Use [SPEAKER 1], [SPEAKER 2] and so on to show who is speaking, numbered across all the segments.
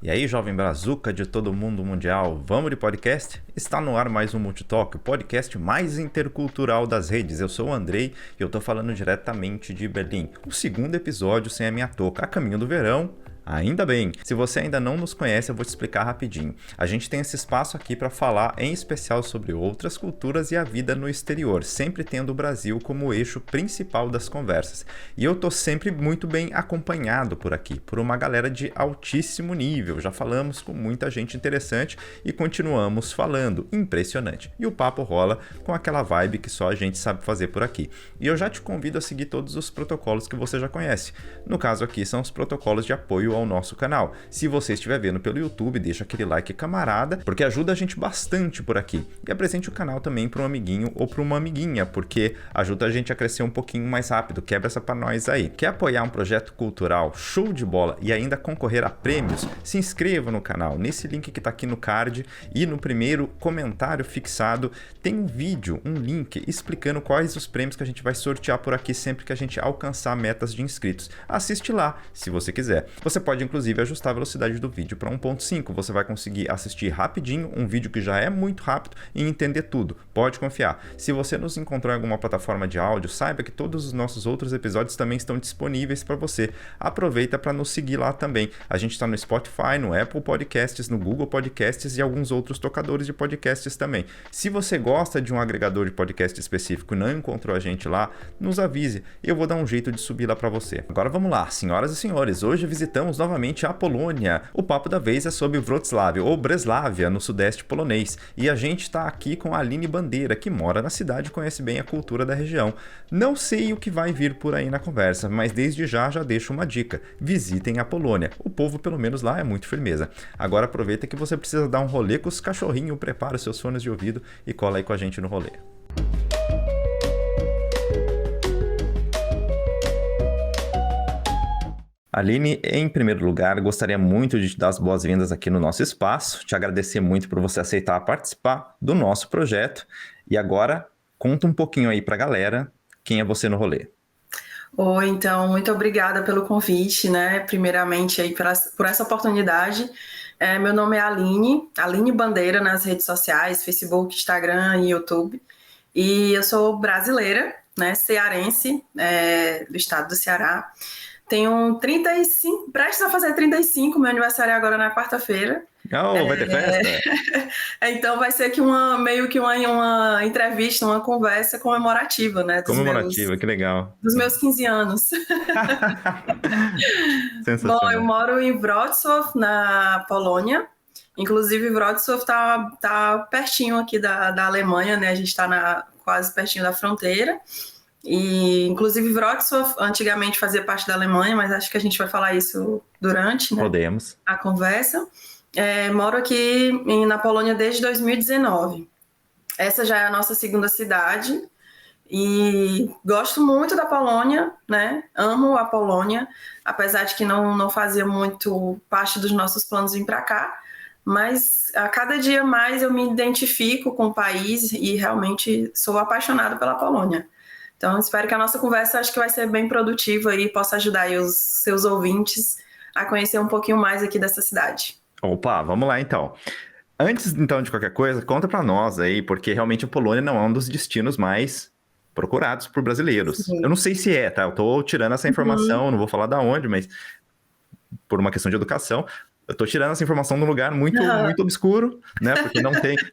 [SPEAKER 1] E aí, jovem brazuca de todo mundo mundial, vamos de podcast? Está no ar mais um Multitalk, o podcast mais intercultural das redes. Eu sou o Andrei e eu tô falando diretamente de Berlim. O segundo episódio sem a minha touca, a caminho do verão. Ainda bem! Se você ainda não nos conhece, eu vou te explicar rapidinho. A gente tem esse espaço aqui para falar em especial sobre outras culturas e a vida no exterior, sempre tendo o Brasil como o eixo principal das conversas. E eu tô sempre muito bem acompanhado por aqui, por uma galera de altíssimo nível. Já falamos com muita gente interessante e continuamos falando. Impressionante. E o papo rola com aquela vibe que só a gente sabe fazer por aqui. E eu já te convido a seguir todos os protocolos que você já conhece. No caso aqui são os protocolos de apoio ao nosso canal. Se você estiver vendo pelo YouTube, deixa aquele like camarada, porque ajuda a gente bastante por aqui. E apresente o canal também para um amiguinho ou para uma amiguinha, porque ajuda a gente a crescer um pouquinho mais rápido. Quebra essa pra nós aí. Quer apoiar um projeto cultural show de bola e ainda concorrer a prêmios? Se inscreva no canal. Nesse link que tá aqui no card e no primeiro comentário fixado tem um vídeo, um link explicando quais os prêmios que a gente vai sortear por aqui sempre que a gente alcançar metas de inscritos. Assiste lá, se você quiser. Você pode inclusive ajustar a velocidade do vídeo para 1.5. Você vai conseguir assistir rapidinho um vídeo que já é muito rápido e entender tudo. Pode confiar. Se você nos encontrou em alguma plataforma de áudio, saiba que todos os nossos outros episódios também estão disponíveis para você. Aproveita para nos seguir lá também. A gente está no Spotify, no Apple Podcasts, no Google Podcasts e alguns outros tocadores de podcasts também. Se você gosta de um agregador de podcast específico e não encontrou a gente lá, nos avise. Eu vou dar um jeito de subir lá para você. Agora vamos lá, senhoras e senhores. Hoje visitamos novamente a Polônia. O papo da vez é sobre Wrocław, ou Breslavia, no sudeste polonês. E a gente está aqui com a Aline Bandeira, que mora na cidade e conhece bem a cultura da região. Não sei o que vai vir por aí na conversa, mas desde já deixo uma dica. Visitem a Polônia. O povo, pelo menos lá, é muito firmeza. Agora aproveita que você precisa dar um rolê com os cachorrinhos, prepara os seus fones de ouvido e cola aí com a gente no rolê. Aline, em primeiro lugar, gostaria muito de te dar as boas-vindas aqui no nosso espaço, te agradecer muito por você aceitar participar do nosso projeto. E agora, conta um pouquinho aí pra galera quem é você no rolê.
[SPEAKER 2] Oi, então, muito obrigada pelo convite, né? Primeiramente aí por essa oportunidade. Meu nome é Aline Bandeira nas redes sociais, Facebook, Instagram e YouTube. E eu sou brasileira, né? Cearense, do estado do Ceará. Tenho 35, prestes a fazer 35, meu aniversário é agora na quarta-feira.
[SPEAKER 1] Oh, vai ter festa?
[SPEAKER 2] Então vai ser aqui meio que uma entrevista, uma conversa comemorativa, né?
[SPEAKER 1] Comemorativa, que legal.
[SPEAKER 2] Dos meus 15 anos.
[SPEAKER 1] Sensacional.
[SPEAKER 2] Bom, eu moro em Wrocław, na Polônia. Inclusive, Wrocław tá pertinho aqui da Alemanha, né? A gente está quase pertinho da fronteira. E, inclusive, Wrocław antigamente fazia parte da Alemanha, mas acho que a gente vai falar isso durante, né,
[SPEAKER 1] Podemos.
[SPEAKER 2] a conversa. Moro aqui na Polônia desde 2019. Essa já é a nossa segunda cidade e gosto muito da Polônia, né? Amo a Polônia, apesar de que não fazia muito parte dos nossos planos vir para cá, mas a cada dia mais eu me identifico com o país e realmente sou apaixonada pela Polônia. Então, espero que a nossa conversa acho que vai ser bem produtiva e possa ajudar aí os seus ouvintes a conhecer um pouquinho mais aqui dessa cidade.
[SPEAKER 1] Opa, vamos lá então. Antes então de qualquer coisa, conta pra nós aí, porque realmente a Polônia não é um dos destinos mais procurados por brasileiros.
[SPEAKER 2] Sim.
[SPEAKER 1] Eu não sei se é, tá? Eu tô tirando essa informação, não vou falar da onde, mas por uma questão de educação, eu tô tirando essa informação de um lugar muito obscuro, né? Porque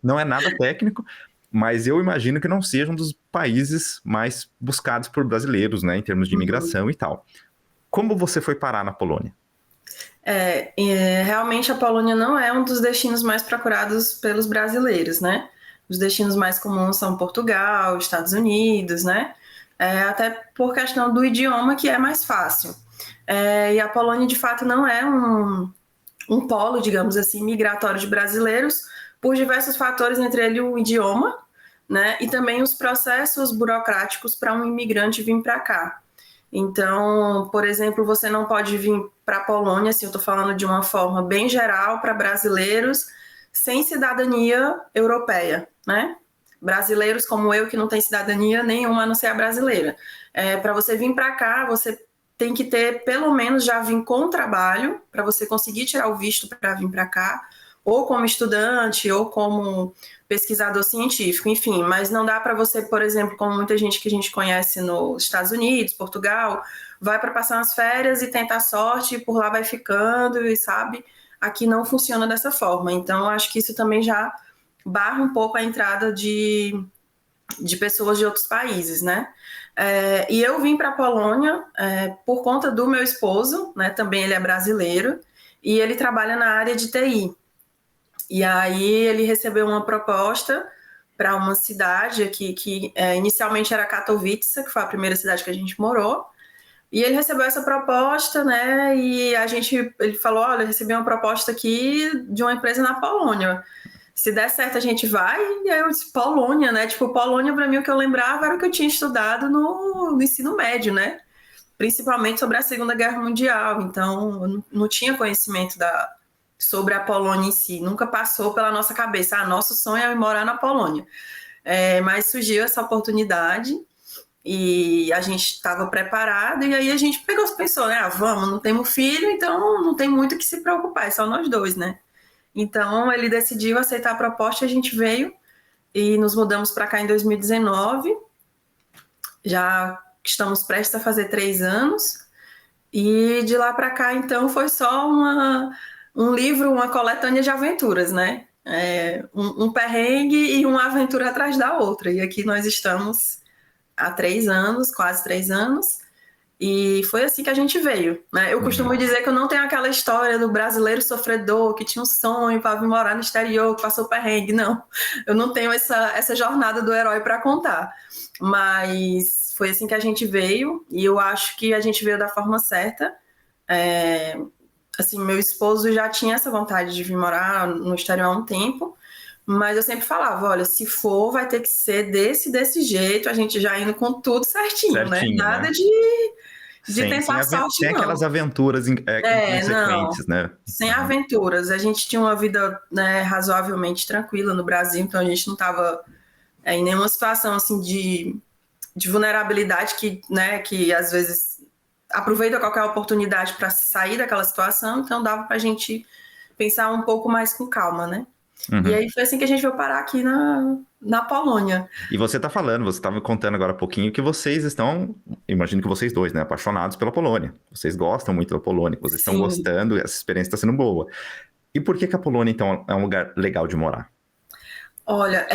[SPEAKER 1] não é nada técnico. Mas eu imagino que não seja um dos países mais buscados por brasileiros, né, em termos de imigração e tal. Como você foi parar na Polônia?
[SPEAKER 2] Realmente a Polônia não é um dos destinos mais procurados pelos brasileiros, né? Os destinos mais comuns são Portugal, Estados Unidos, né? Até por questão do idioma, que é mais fácil. E a Polônia, de fato, não é um polo, digamos assim, migratório de brasileiros, por diversos fatores, entre eles o idioma, né, e também os processos burocráticos para um imigrante vir para cá. Então, por exemplo, você não pode vir para a Polônia, assim, eu estou falando de uma forma bem geral, para brasileiros sem cidadania europeia, né? Brasileiros como eu, que não tem cidadania nenhuma a não ser a brasileira. Para você vir para cá, você tem que ter, pelo menos, já vir com trabalho, para você conseguir tirar o visto para vir para cá, ou como estudante, ou como pesquisador científico, enfim. Mas não dá para você, por exemplo, como muita gente que a gente conhece nos Estados Unidos, Portugal, vai para passar umas férias e tentar sorte, e por lá vai ficando, e sabe? Aqui não funciona dessa forma. Então, acho que isso também já barra um pouco a entrada de pessoas de outros países, né? E eu vim para a Polônia por conta do meu esposo, né? Também ele é brasileiro e ele trabalha na área de TI. E aí ele recebeu uma proposta para uma cidade aqui que inicialmente era Katowice, que foi a primeira cidade que a gente morou. E ele recebeu essa proposta, né? E ele falou: olha, eu recebi uma proposta aqui de uma empresa na Polônia. Se der certo, a gente vai. E aí eu disse, Polônia, né? Tipo, Polônia, para mim, o que eu lembrava era o que eu tinha estudado no ensino médio, né? Principalmente sobre a Segunda Guerra Mundial. Então, eu não tinha conhecimento sobre a Polônia em si. Nunca passou pela nossa cabeça. Nosso sonho é ir morar na Polônia. Mas surgiu essa oportunidade e a gente estava preparado. E aí a gente pensou, né? Vamos, não temos filho, então não tem muito o que se preocupar. É só nós dois, né? Então, ele decidiu aceitar a proposta, a gente veio e nos mudamos para cá em 2019. Já estamos prestes a fazer 3 anos. E de lá para cá, então, foi só um livro, uma coletânea de aventuras, né? Um perrengue e uma aventura atrás da outra. E aqui nós estamos há 3 anos, quase 3 anos. E foi assim que a gente veio, né? Eu costumo dizer que eu não tenho aquela história do brasileiro sofredor que tinha um sonho para vir morar no exterior, que passou perrengue. Não, eu não tenho essa jornada do herói para contar. Mas foi assim que a gente veio e eu acho que a gente veio da forma certa. Assim, meu esposo já tinha essa vontade de vir morar no exterior há um tempo, mas eu sempre falava, olha, se for, vai ter que ser desse jeito, a gente já indo com tudo certinho, né? Nada
[SPEAKER 1] né?
[SPEAKER 2] de tentar sorte,
[SPEAKER 1] sem
[SPEAKER 2] não.
[SPEAKER 1] Aquelas aventuras inconsequentes, né?
[SPEAKER 2] Sem aventuras. A gente tinha uma vida, né, razoavelmente tranquila no Brasil, então a gente não estava em nenhuma situação assim de vulnerabilidade que às vezes aproveita qualquer oportunidade para sair daquela situação, então dava para a gente pensar um pouco mais com calma, né? E aí foi assim que a gente veio parar aqui na Polônia.
[SPEAKER 1] E você estava me contando agora há pouquinho que vocês estão, imagino que vocês dois, né, apaixonados pela Polônia. Vocês gostam muito da Polônia, vocês estão gostando, essa experiência está sendo boa. E por que a Polônia, então, é um lugar legal de morar?
[SPEAKER 2] Olha,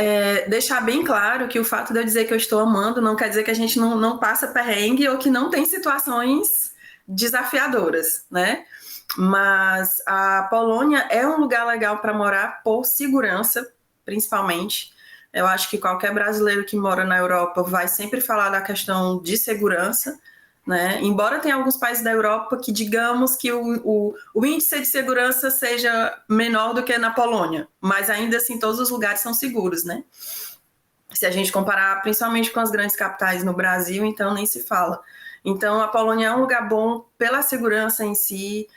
[SPEAKER 2] deixar bem claro que o fato de eu dizer que eu estou amando não quer dizer que a gente não passa perrengue ou que não tem situações desafiadoras, né? Mas a Polônia é um lugar legal para morar por segurança, principalmente. Eu acho que qualquer brasileiro que mora na Europa vai sempre falar da questão de segurança, né? Embora tenha alguns países da Europa que digamos que o índice de segurança seja menor do que na Polônia, mas ainda assim todos os lugares são seguros, né? Se a gente comparar principalmente com as grandes capitais no Brasil, então nem se fala. Então a Polônia é um lugar bom pela segurança em si,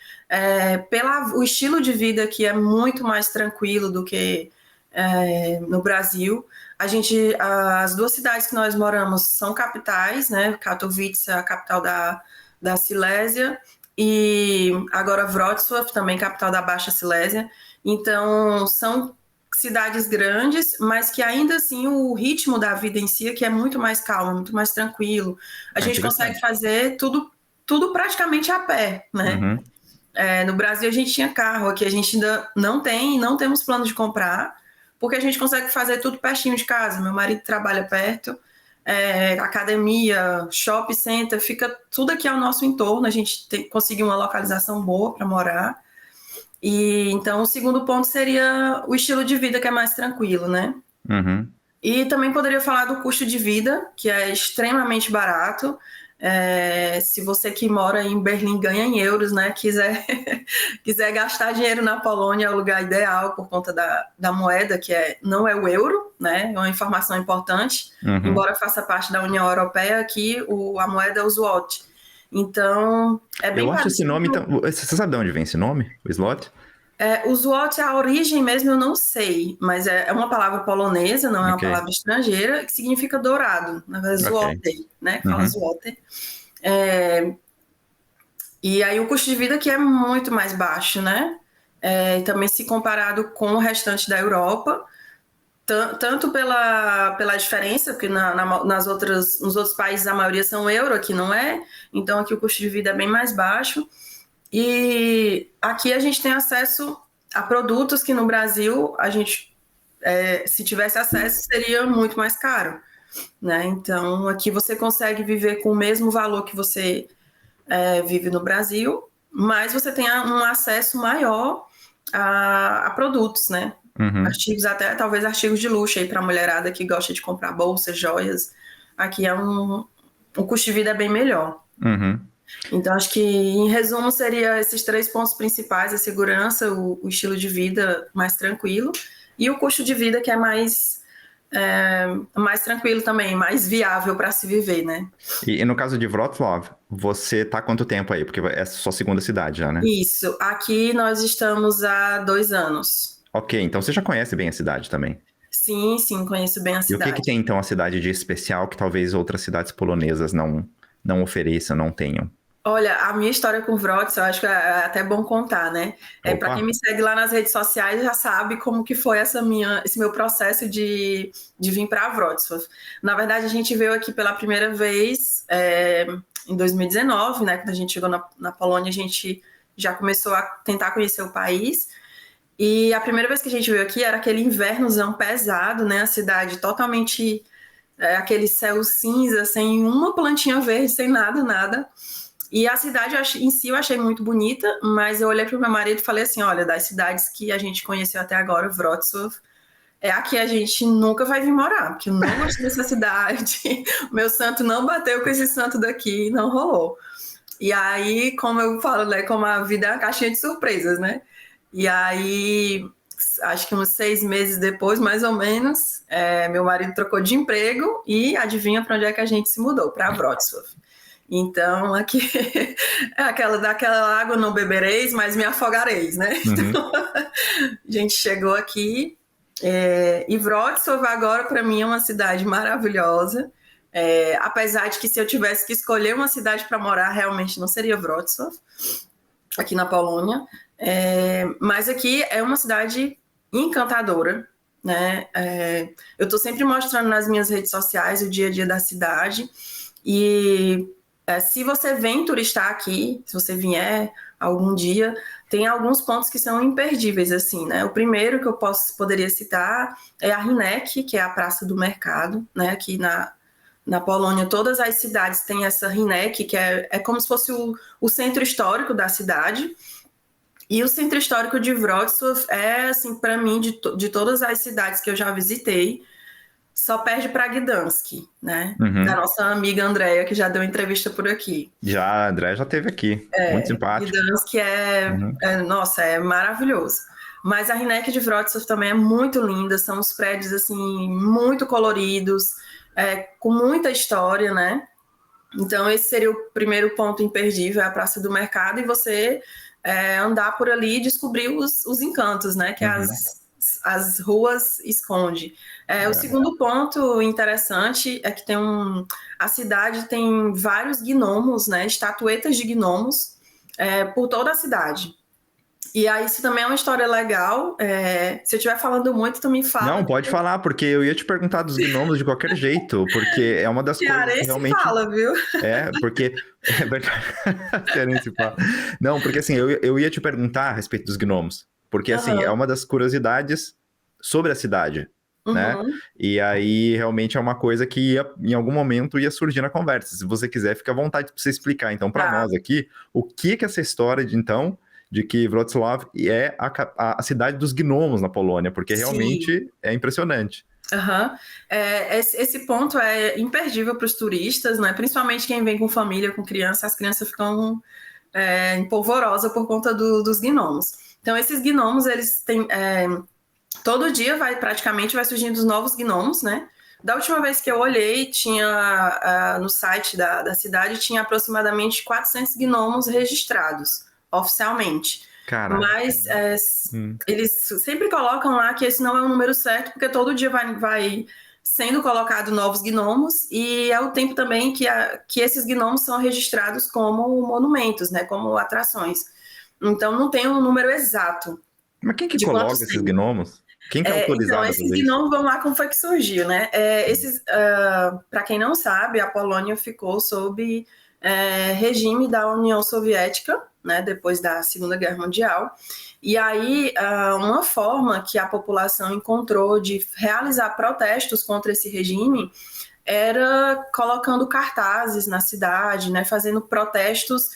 [SPEAKER 2] pelo estilo de vida que é muito mais tranquilo do que no Brasil. As 2 cidades que nós moramos são capitais, né? Katowice, a capital da Silésia, e agora Wrocław, também capital da Baixa Silésia. Então, são cidades grandes, mas que ainda assim o ritmo da vida em si aqui é muito mais calmo, muito mais tranquilo. A gente consegue fazer tudo praticamente a pé, né? No Brasil a gente tinha carro, aqui a gente ainda não temos plano de comprar, porque a gente consegue fazer tudo pertinho de casa. Meu marido trabalha perto, academia, shopping center, fica tudo aqui ao nosso entorno. A gente conseguiu uma localização boa para morar. E então o segundo ponto seria o estilo de vida, que é mais tranquilo, né? E também poderia falar do custo de vida, que é extremamente barato. Se você que mora em Berlim ganha em euros, né, quiser gastar dinheiro na Polônia, é o lugar ideal por conta da moeda, que não é o euro, né, é uma informação importante, embora faça parte da União Europeia, aqui a moeda é o zloty. Então, é bem parecido.
[SPEAKER 1] Eu acho esse nome, então, você sabe de onde vem esse nome, o zloty?
[SPEAKER 2] O zloty, a origem mesmo eu não sei, mas é uma palavra polonesa, não é uma palavra estrangeira, que significa dourado, na verdade, zloty, né? Fala zloty. E aí o custo de vida aqui é muito mais baixo, né? E também se comparado com o restante da Europa, tanto pela diferença, porque nos outros países a maioria são euro, aqui não é, então aqui o custo de vida é bem mais baixo. E aqui a gente tem acesso a produtos que no Brasil a gente, se tivesse acesso, seria muito mais caro, né? Então aqui você consegue viver com o mesmo valor que você vive no Brasil, mas você tem um acesso maior a produtos, né?
[SPEAKER 1] Uhum,
[SPEAKER 2] Artigos, até talvez artigos de luxo aí para a mulherada que gosta de comprar bolsas, joias. Aqui o custo de vida é bem melhor.
[SPEAKER 1] uhum.
[SPEAKER 2] Então, acho que, em resumo, seria esses 3 pontos principais: a segurança, o estilo de vida mais tranquilo e o custo de vida que é mais tranquilo também, mais viável para se viver, né?
[SPEAKER 1] E no caso de Wrocław, você tá há quanto tempo aí? Porque é a sua segunda cidade já, né?
[SPEAKER 2] Isso. Aqui nós estamos há 2 anos.
[SPEAKER 1] Ok, então você já conhece bem a cidade também.
[SPEAKER 2] Sim, sim, conheço bem a
[SPEAKER 1] E o que
[SPEAKER 2] cidade.
[SPEAKER 1] tem então a cidade de especial que talvez outras cidades polonesas não ofereçam, não tenham?
[SPEAKER 2] Olha, a minha história com Wrocław, eu acho que é até bom contar, né? Para
[SPEAKER 1] Opa!
[SPEAKER 2] quem me segue lá nas redes sociais já sabe como que foi esse meu processo de vir para Wrocław. Na verdade, a gente veio aqui pela primeira vez em 2019, né? Quando a gente chegou na Polônia, a gente já começou a tentar conhecer o país. E a primeira vez que a gente veio aqui era aquele invernozão pesado, né? A cidade totalmente aquele céu cinza, sem uma plantinha verde, sem nada, nada. E a cidade em si eu achei muito bonita, mas eu olhei para o meu marido e falei assim: olha, das cidades que a gente conheceu até agora, Wrocław, é a que a gente nunca vai vir morar, porque eu não gostei dessa cidade, o meu santo não bateu com esse santo daqui, não rolou. E aí, como eu falo, né, como a vida é uma caixinha de surpresas, né? E aí, acho que uns 6 meses depois, mais ou menos, meu marido trocou de emprego e adivinha para onde é que a gente se mudou? Para Wrocław. Então, aqui é daquela água não bebereis, mas me afogareis, né?
[SPEAKER 1] Uhum.
[SPEAKER 2] Então, a gente chegou aqui. E Wrocław agora, para mim, é uma cidade maravilhosa. Apesar de que se eu tivesse que escolher uma cidade para morar, realmente não seria Wrocław, aqui na Polônia. Mas aqui é uma cidade encantadora, né? Eu estou sempre mostrando nas minhas redes sociais o dia a dia da cidade. E se você vem turistar aqui, se você vier algum dia, tem alguns pontos que são imperdíveis, assim, né? O primeiro que eu poderia citar é a Rynek, que é a Praça do Mercado, né? Aqui na Polônia, todas as cidades têm essa Rynek, que é como se fosse o centro histórico da cidade. E o centro histórico de Wrocław é, assim, para mim, de todas as cidades que eu já visitei, só perde para Gdansk, né? Da
[SPEAKER 1] Uhum.
[SPEAKER 2] nossa amiga Andrea, que já deu entrevista por aqui.
[SPEAKER 1] Já, a André já esteve aqui. Muito simpático.
[SPEAKER 2] Gdansk
[SPEAKER 1] Uhum.
[SPEAKER 2] nossa, é maravilhoso. Mas a Rynek de Wrocław também é muito linda, são os prédios, assim, muito coloridos, com muita história, né? Então, esse seria o primeiro ponto imperdível, é a Praça do Mercado, e você andar por ali e descobrir os encantos, né? Que
[SPEAKER 1] Uhum.
[SPEAKER 2] as ruas esconde. O
[SPEAKER 1] É.
[SPEAKER 2] segundo ponto interessante é que a cidade tem vários gnomos, né? Estatuetas de gnomos por toda a cidade. E aí, isso também é uma história legal. Se eu estiver falando muito, tu me fala.
[SPEAKER 1] Não, pode falar, porque eu ia te perguntar dos gnomos de qualquer jeito, porque é uma das coisas que
[SPEAKER 2] Cearense
[SPEAKER 1] realmente
[SPEAKER 2] fala, viu?
[SPEAKER 1] porque é verdade. Cearense fala. Não, porque assim, eu ia te perguntar a respeito dos gnomos, porque assim, é
[SPEAKER 2] Aham.
[SPEAKER 1] uma das curiosidades sobre a cidade, né?
[SPEAKER 2] Uhum.
[SPEAKER 1] E aí realmente é uma coisa que em algum momento ia surgir na conversa. Se você quiser, fica à vontade para você explicar então para
[SPEAKER 2] Tá.
[SPEAKER 1] nós aqui o que essa história de que Wrocław é a cidade dos gnomos na Polônia, porque
[SPEAKER 2] Sim.
[SPEAKER 1] realmente é impressionante.
[SPEAKER 2] Aham. Esse ponto é imperdível para os turistas, né? Principalmente quem vem com família, com criança, as crianças ficam empolvorosas por conta dos gnomos. Então, esses gnomos, eles têm. Todo dia praticamente vai surgindo os novos gnomos, né? Da última vez que eu olhei, tinha no site da cidade, tinha aproximadamente 400 gnomos registrados oficialmente.
[SPEAKER 1] Caraca.
[SPEAKER 2] Mas
[SPEAKER 1] Hum.
[SPEAKER 2] eles sempre colocam lá que esse não é o número certo, porque todo dia vai sendo colocado novos gnomos, e é o tempo também que esses gnomos são registrados como monumentos, né, como atrações. Então não tem um número exato
[SPEAKER 1] Mas quem que
[SPEAKER 2] de quantos
[SPEAKER 1] coloca esses
[SPEAKER 2] tem.
[SPEAKER 1] gnomos? Quem que é
[SPEAKER 2] Então,
[SPEAKER 1] autorizado a
[SPEAKER 2] esses
[SPEAKER 1] fazer isso?
[SPEAKER 2] gnomos, vamos lá como foi que surgiu, né? Para quem não sabe, a Polônia ficou sob regime da União Soviética, né, depois da Segunda Guerra Mundial. E aí, uma forma que a população encontrou de realizar protestos contra esse regime era colocando cartazes na cidade, né, fazendo protestos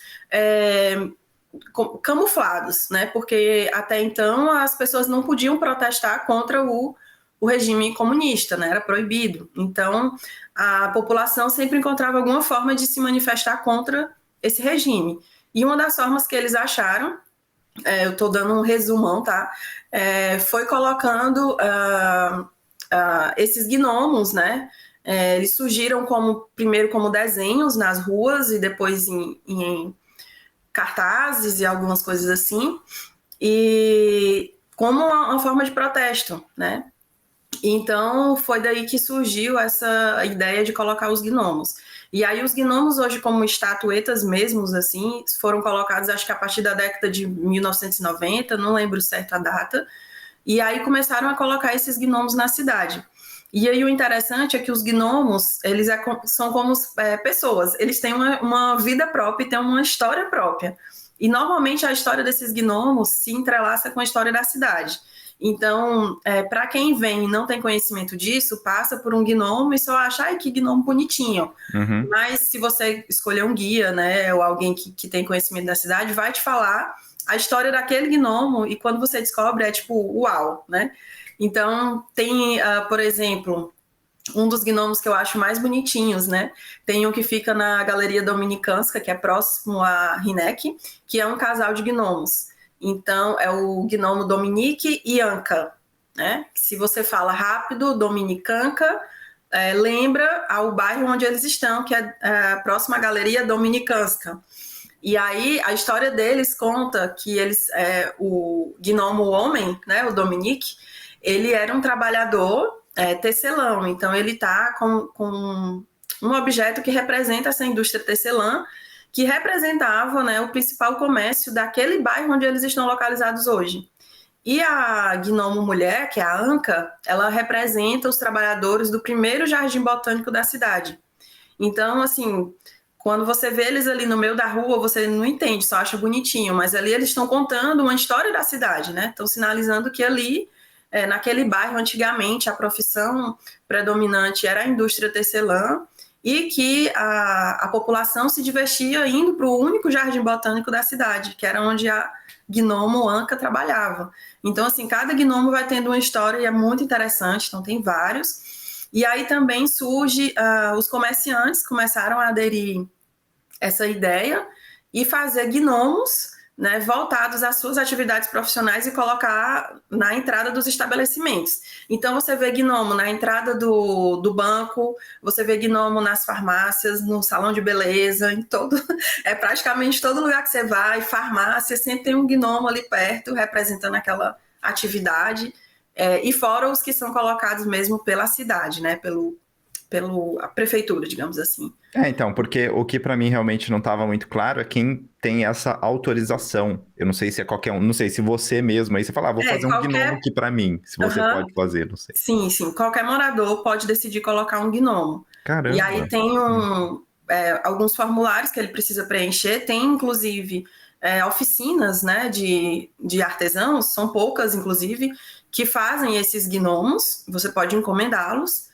[SPEAKER 2] camuflados, né? Porque até então as pessoas não podiam protestar contra o regime comunista, né? Era proibido. Então a população sempre encontrava alguma forma de se manifestar contra esse regime. E uma das formas que eles acharam, eu estou dando um resumão, tá? Foi colocando esses gnomos, né? Eles surgiram primeiro como desenhos nas ruas e depois em cartazes e algumas coisas assim, e como uma forma de protesto, né? Então foi daí que surgiu essa ideia de colocar os gnomos. E aí os gnomos hoje como estatuetas mesmos, assim, foram colocados acho que a partir da década de 1990, não lembro certo a data, e aí começaram a colocar esses gnomos na cidade. E aí o interessante é que os gnomos, eles são como pessoas, eles têm uma vida própria e têm uma história própria. E normalmente a história desses gnomos se entrelaça com a história da cidade. Então, para quem vem e não tem conhecimento disso, passa por um gnomo e só acha, ai, que gnomo bonitinho.
[SPEAKER 1] Uhum.
[SPEAKER 2] Mas se você escolher um guia, né, ou alguém que tem conhecimento da cidade, vai te falar a história daquele gnomo e quando você descobre é tipo, uau, né? Então, tem, por exemplo, um dos gnomos que eu acho mais bonitinhos, né? Tem um que fica na Galeria Dominicanska, que é próximo a Hinek, que é um casal de gnomos. Então, é o gnomo Dominique e Anka, né? Se você fala rápido, Dominicanka, lembra ao bairro onde eles estão, que é próximo à Galeria Dominicanska. E aí, a história deles conta que o gnomo homem, né, o Dominique, ele era um trabalhador tecelão, então ele está com um objeto que representa essa indústria tecelã, que representava, né, o principal comércio daquele bairro onde eles estão localizados hoje. E a gnomo mulher, que é a Anca, ela representa os trabalhadores do primeiro jardim botânico da cidade. Então, assim, quando você vê eles ali no meio da rua, você não entende, só acha bonitinho, mas ali eles estão contando uma história da cidade, né? Estão sinalizando que ali, naquele bairro, antigamente, a profissão predominante era a indústria tecelã e que a população se divertia indo para o único jardim botânico da cidade, que era onde a gnomo Anca trabalhava. Então, assim, cada gnomo vai tendo uma história e é muito interessante, então tem vários. E aí também surge, os comerciantes começaram a aderir essa ideia e fazer gnomos, né, voltados às suas atividades profissionais e colocar na entrada dos estabelecimentos. Então você vê gnomo na entrada do banco, você vê gnomo nas farmácias, no salão de beleza, em todo, praticamente todo lugar que você vai, farmácia, sempre tem um gnomo ali perto representando aquela atividade. E fora os que são colocados mesmo pela cidade, né? Pela prefeitura, digamos assim.
[SPEAKER 1] Então, porque o que pra mim realmente não estava muito claro é quem tem essa autorização. Eu não sei se é qualquer um, não sei se você mesmo, aí você fala, vou fazer um gnomo aqui pra mim, se você pode fazer, não sei.
[SPEAKER 2] Sim, sim. Qualquer morador pode decidir colocar um gnomo. E aí
[SPEAKER 1] Caramba.
[SPEAKER 2] tem alguns formulários que ele precisa preencher, tem inclusive oficinas, né, de artesãos, são poucas inclusive, que fazem esses gnomos, você pode encomendá-los,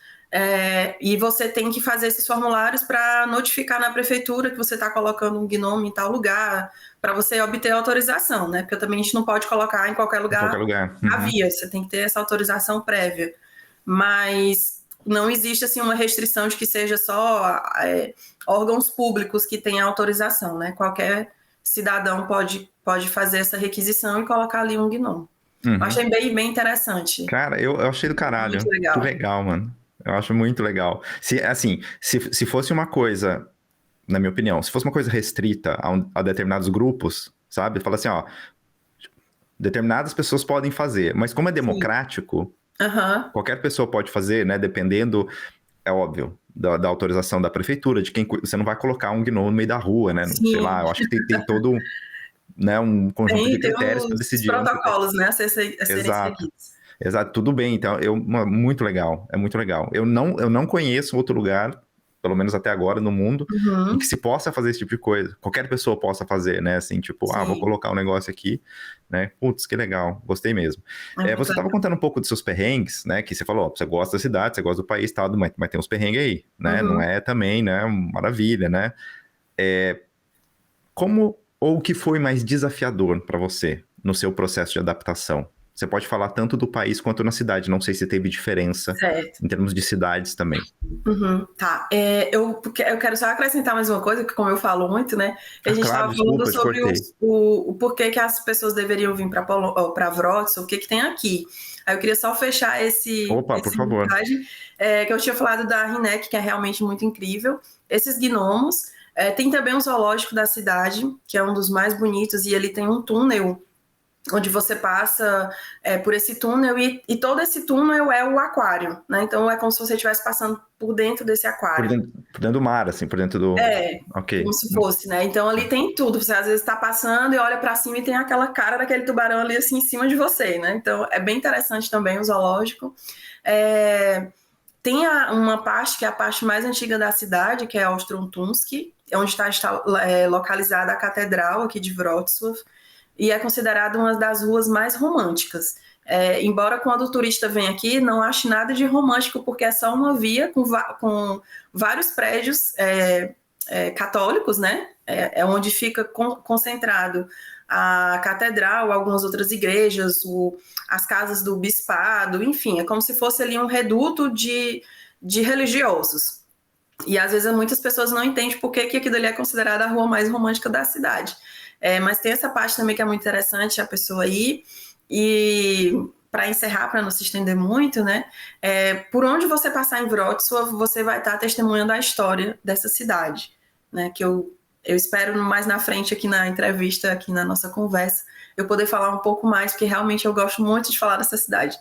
[SPEAKER 2] e você tem que fazer esses formulários para notificar na prefeitura que você está colocando um gnomo em tal lugar, para você obter autorização, né? Porque também a gente não pode colocar em qualquer lugar.
[SPEAKER 1] Em qualquer lugar.
[SPEAKER 2] À via, você tem que ter essa autorização prévia. Mas não existe assim uma restrição de que seja só órgãos públicos que tenham autorização, né? Qualquer cidadão pode fazer essa requisição e colocar ali um gnomo. Eu achei bem interessante.
[SPEAKER 1] Cara, eu achei do caralho.
[SPEAKER 2] Muito legal.
[SPEAKER 1] Que legal, mano. Eu acho muito legal. Se fosse uma coisa, na minha opinião, se fosse uma coisa restrita a determinados grupos, sabe? Fala assim, ó, determinadas pessoas podem fazer, mas como é democrático,
[SPEAKER 2] Aham.
[SPEAKER 1] Qualquer pessoa pode fazer, né? Dependendo, é óbvio, da autorização da prefeitura, de quem você não vai colocar um gnomo no meio da rua, né? Sei lá,
[SPEAKER 2] Sim,
[SPEAKER 1] eu acho que tem todo, né, um conjunto de
[SPEAKER 2] tem
[SPEAKER 1] critérios para
[SPEAKER 2] os
[SPEAKER 1] decidir onde você tem.
[SPEAKER 2] protocolos, né, a serem
[SPEAKER 1] Exato.
[SPEAKER 2] seguidos.
[SPEAKER 1] Exato, tudo bem. Então, muito legal, é muito legal. Eu não conheço outro lugar, pelo menos até agora, no mundo, em que
[SPEAKER 2] Uhum,
[SPEAKER 1] se possa fazer esse tipo de coisa. Qualquer pessoa possa fazer, né? Assim, tipo, vou
[SPEAKER 2] sim,
[SPEAKER 1] colocar um negócio aqui, né? Putz, que legal, gostei mesmo.
[SPEAKER 2] é muito
[SPEAKER 1] Você estava
[SPEAKER 2] legal.
[SPEAKER 1] contando um pouco dos seus perrengues, né? Que você falou, ó, você gosta da cidade, você gosta do país e tal, mas tem uns perrengues aí, né? Não
[SPEAKER 2] Uhum.
[SPEAKER 1] é também, né? Maravilha, né? Como ou o que foi mais desafiador para você no seu processo de adaptação? Você pode falar tanto do país quanto na cidade. Não sei se teve diferença
[SPEAKER 2] Certo.
[SPEAKER 1] em termos de cidades também.
[SPEAKER 2] Uhum, tá. Eu quero só acrescentar mais uma coisa, que como eu falo muito, né? A
[SPEAKER 1] Ah,
[SPEAKER 2] gente
[SPEAKER 1] claro,
[SPEAKER 2] estava falando
[SPEAKER 1] desculpa, eu te
[SPEAKER 2] sobre
[SPEAKER 1] cortei.
[SPEAKER 2] o porquê que as pessoas deveriam vir para Wrocław, o que que tem aqui. Aí eu queria só fechar
[SPEAKER 1] Opa, por
[SPEAKER 2] esse
[SPEAKER 1] favor.
[SPEAKER 2] mensagem, que eu tinha falado da Rinek, que é realmente muito incrível. Esses gnomos. Tem também um zoológico da cidade, que é um dos mais bonitos, e ele tem um túnel onde você passa por esse túnel e todo esse túnel é o aquário, né? Então é como se você estivesse passando por dentro desse aquário.
[SPEAKER 1] Por dentro do mar, assim, por dentro do.
[SPEAKER 2] É, como
[SPEAKER 1] Ok.
[SPEAKER 2] se fosse, né? Então ali tem tudo. Você às vezes está passando e olha para cima e tem aquela cara daquele tubarão ali assim em cima de você, né? Então é bem interessante também o zoológico. É, tem uma parte que é a parte mais antiga da cidade, que é Ostromtunsk, onde está localizada a catedral aqui de Wrocław, e é considerada uma das ruas mais românticas. Embora quando o turista vem aqui, não ache nada de romântico, porque é só uma via com vários prédios católicos, né? É onde fica concentrado a catedral, algumas outras igrejas, as casas do bispado, enfim, é como se fosse ali um reduto de religiosos. E às vezes muitas pessoas não entendem por que aquilo ali é considerada a rua mais romântica da cidade. Mas tem essa parte também que é muito interessante a pessoa ir. E para encerrar, para não se estender muito, né? Por onde você passar em Wrocław, você vai estar testemunhando a história dessa cidade, né? Que eu espero mais na frente aqui na entrevista, aqui na nossa conversa, eu poder falar um pouco mais, porque realmente eu gosto muito de falar dessa cidade.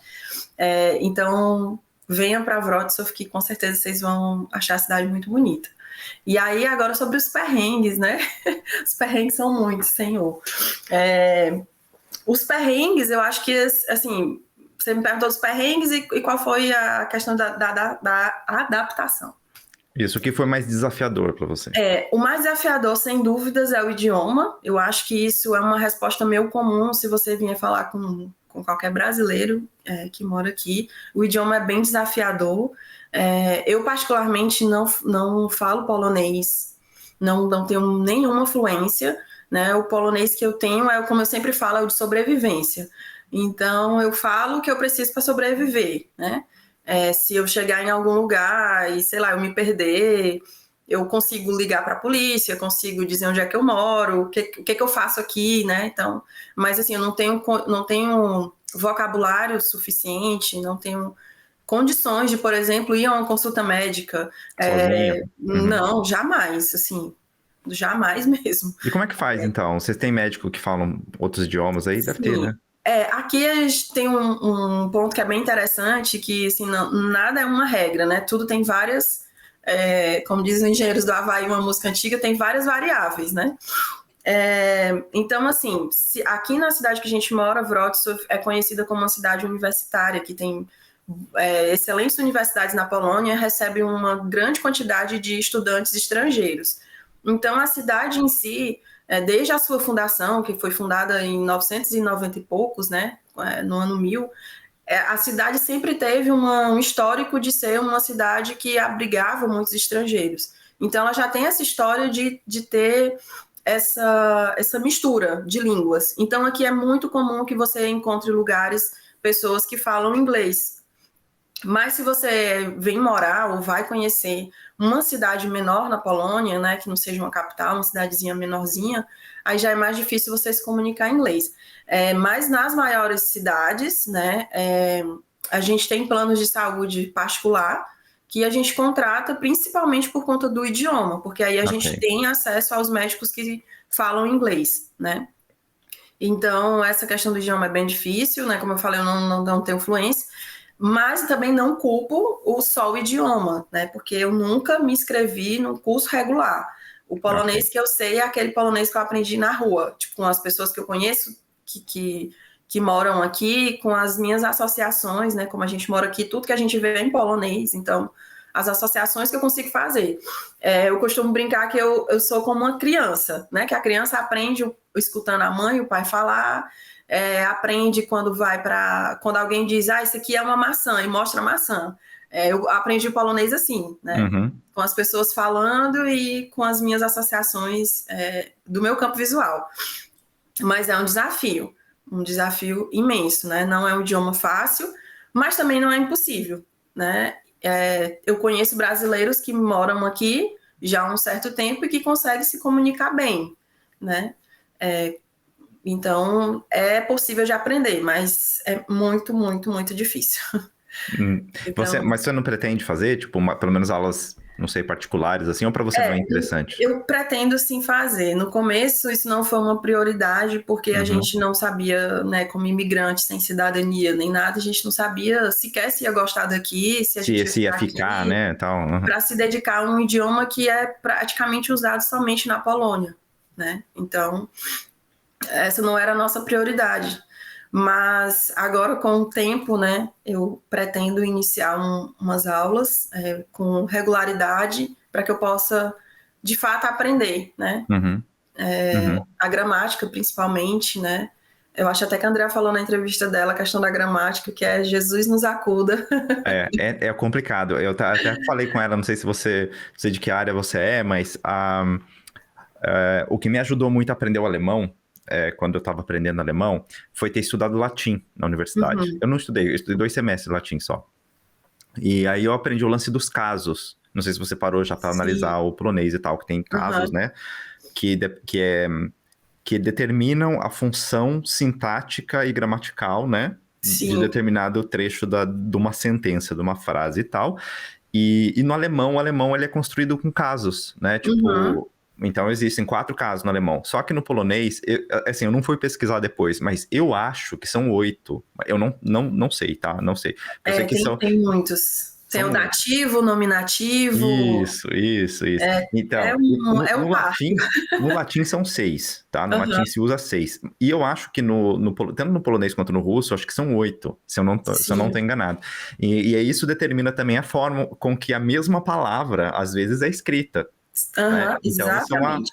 [SPEAKER 2] Então, venham para Wrocław, que com certeza vocês vão achar a cidade muito bonita. E aí, agora sobre os perrengues, né? Os perrengues são muitos, senhor. Os perrengues, eu acho que, assim, você me perguntou dos perrengues e qual foi a questão da adaptação.
[SPEAKER 1] Isso, o que foi mais desafiador para você?
[SPEAKER 2] O mais desafiador, sem dúvidas, é o idioma. Eu acho que isso é uma resposta meio comum se você vier falar com qualquer brasileiro que mora aqui. O idioma é bem desafiador. Eu, particularmente, não falo polonês, não tenho nenhuma fluência, né? O polonês que eu tenho como eu sempre falo, é o de sobrevivência. Então, eu falo o que eu preciso para sobreviver, né? Se eu chegar em algum lugar e, sei lá, eu me perder, eu consigo ligar para a polícia, consigo dizer onde é que eu moro, o que eu faço aqui, né? Então, mas assim, eu não tenho vocabulário suficiente, não tenho condições de, por exemplo, ir a uma consulta médica.
[SPEAKER 1] Sozinha? Uhum.
[SPEAKER 2] Não, jamais, assim, jamais mesmo.
[SPEAKER 1] E como é que faz, então? Vocês têm médico que falam outros idiomas aí? Deve ter,
[SPEAKER 2] Sim.
[SPEAKER 1] né?
[SPEAKER 2] Aqui a gente tem um ponto que é bem interessante, que assim, nada é uma regra, né? Tudo tem várias, como dizem os engenheiros do Havaí, uma música antiga, tem várias variáveis, né? Então, assim, aqui na cidade que a gente mora, Wrocław é conhecida como uma cidade universitária, que tem excelentes universidades na Polônia, recebe uma grande quantidade de estudantes estrangeiros. Então, a cidade em si, desde a sua fundação, que foi fundada em 990 e poucos, né, no ano 1000, a cidade sempre teve um histórico de ser uma cidade que abrigava muitos estrangeiros. Então, ela já tem essa história de ter essa mistura de línguas. Então, aqui é muito comum que você encontre lugares, pessoas que falam inglês. Mas se você vem morar ou vai conhecer uma cidade menor na Polônia, né, que não seja uma capital, uma cidadezinha menorzinha, aí já é mais difícil você se comunicar em inglês. Mas nas maiores cidades, né, a gente tem planos de saúde particular que a gente contrata principalmente por conta do idioma, porque aí a
[SPEAKER 1] Ok.
[SPEAKER 2] gente tem acesso aos médicos que falam inglês, né? Então, essa questão do idioma é bem difícil, né? Como eu falei, eu não tenho fluência. Mas também não culpo só o idioma, né? Porque eu nunca me inscrevi num curso regular. O polonês
[SPEAKER 1] Ok.
[SPEAKER 2] que eu sei é aquele polonês que eu aprendi na rua, tipo, com as pessoas que eu conheço que moram aqui, com as minhas associações, né? Como a gente mora aqui, tudo que a gente vê é em polonês, então as associações que eu consigo fazer. Eu costumo brincar que eu sou como uma criança, né? Que a criança aprende escutando a mãe e o pai falar, aprende quando alguém diz, isso aqui é uma maçã, e mostra a maçã. Eu aprendi o polonês assim, né?
[SPEAKER 1] Uhum.
[SPEAKER 2] Com as pessoas falando e com as minhas associações do meu campo visual. Mas é um desafio imenso, né? Não é um idioma fácil, mas também não é impossível, né? Eu conheço brasileiros que moram aqui já há um certo tempo e que conseguem se comunicar bem, né? Então, é possível de aprender, mas é muito, muito, muito difícil. Então,
[SPEAKER 1] Mas você não pretende fazer, tipo, pelo menos aulas, não sei, particulares, assim, ou para você não é interessante?
[SPEAKER 2] eu pretendo sim fazer. No começo, isso não foi uma prioridade, porque a
[SPEAKER 1] Uhum.
[SPEAKER 2] gente não sabia, né, como imigrante sem cidadania nem nada, a gente não sabia sequer se ia gostar daqui, se a gente ia
[SPEAKER 1] Se ia
[SPEAKER 2] ficar
[SPEAKER 1] ficar,
[SPEAKER 2] aqui,
[SPEAKER 1] né, tal. Uhum.
[SPEAKER 2] para se dedicar a um idioma que é praticamente usado somente na Polônia, né? Então, essa não era a nossa prioridade. Mas agora, com o tempo, né, eu pretendo iniciar umas aulas com regularidade para que eu possa, de fato, aprender, né?
[SPEAKER 1] Uhum. Uhum.
[SPEAKER 2] A gramática, principalmente, né? Eu acho até que a Andrea falou na entrevista dela a questão da gramática, que é Jesus nos acuda.
[SPEAKER 1] É complicado. Eu até falei com ela, não sei se você, sei de que área você é, mas o que me ajudou muito a aprender o alemão, quando eu estava aprendendo alemão, foi ter estudado latim na universidade.
[SPEAKER 2] Uhum,
[SPEAKER 1] Eu não estudei, eu estudei 2 semestres de latim só. E aí eu aprendi o lance dos casos. Não sei se você parou já para
[SPEAKER 2] sim,
[SPEAKER 1] analisar o polonês e tal, que tem casos,
[SPEAKER 2] uhum,
[SPEAKER 1] né? Que determinam a função sintática e gramatical, né? De
[SPEAKER 2] sim,
[SPEAKER 1] determinado trecho de uma sentença, de uma frase e tal. E no alemão, o alemão ele é construído com casos, né?
[SPEAKER 2] uhum.
[SPEAKER 1] Tipo, então existem 4 casos no alemão. Só que no polonês, assim, eu não fui pesquisar depois, mas eu acho que são 8. Eu não sei, tá? Não sei. Eu sei que
[SPEAKER 2] Tem muitos. Tem o
[SPEAKER 1] são
[SPEAKER 2] dativo, o nominativo,
[SPEAKER 1] isso.
[SPEAKER 2] é
[SPEAKER 1] Então,
[SPEAKER 2] é um parto.
[SPEAKER 1] no latim são 6, tá? No latim
[SPEAKER 2] Uhum,
[SPEAKER 1] se usa 6. E eu acho que tanto no polonês quanto no russo, acho que são 8, se eu não tô
[SPEAKER 2] sim,
[SPEAKER 1] enganado. E aí isso determina também a forma com que a mesma palavra, às vezes, é escrita, né?
[SPEAKER 2] uhum,
[SPEAKER 1] Então, isso
[SPEAKER 2] exatamente.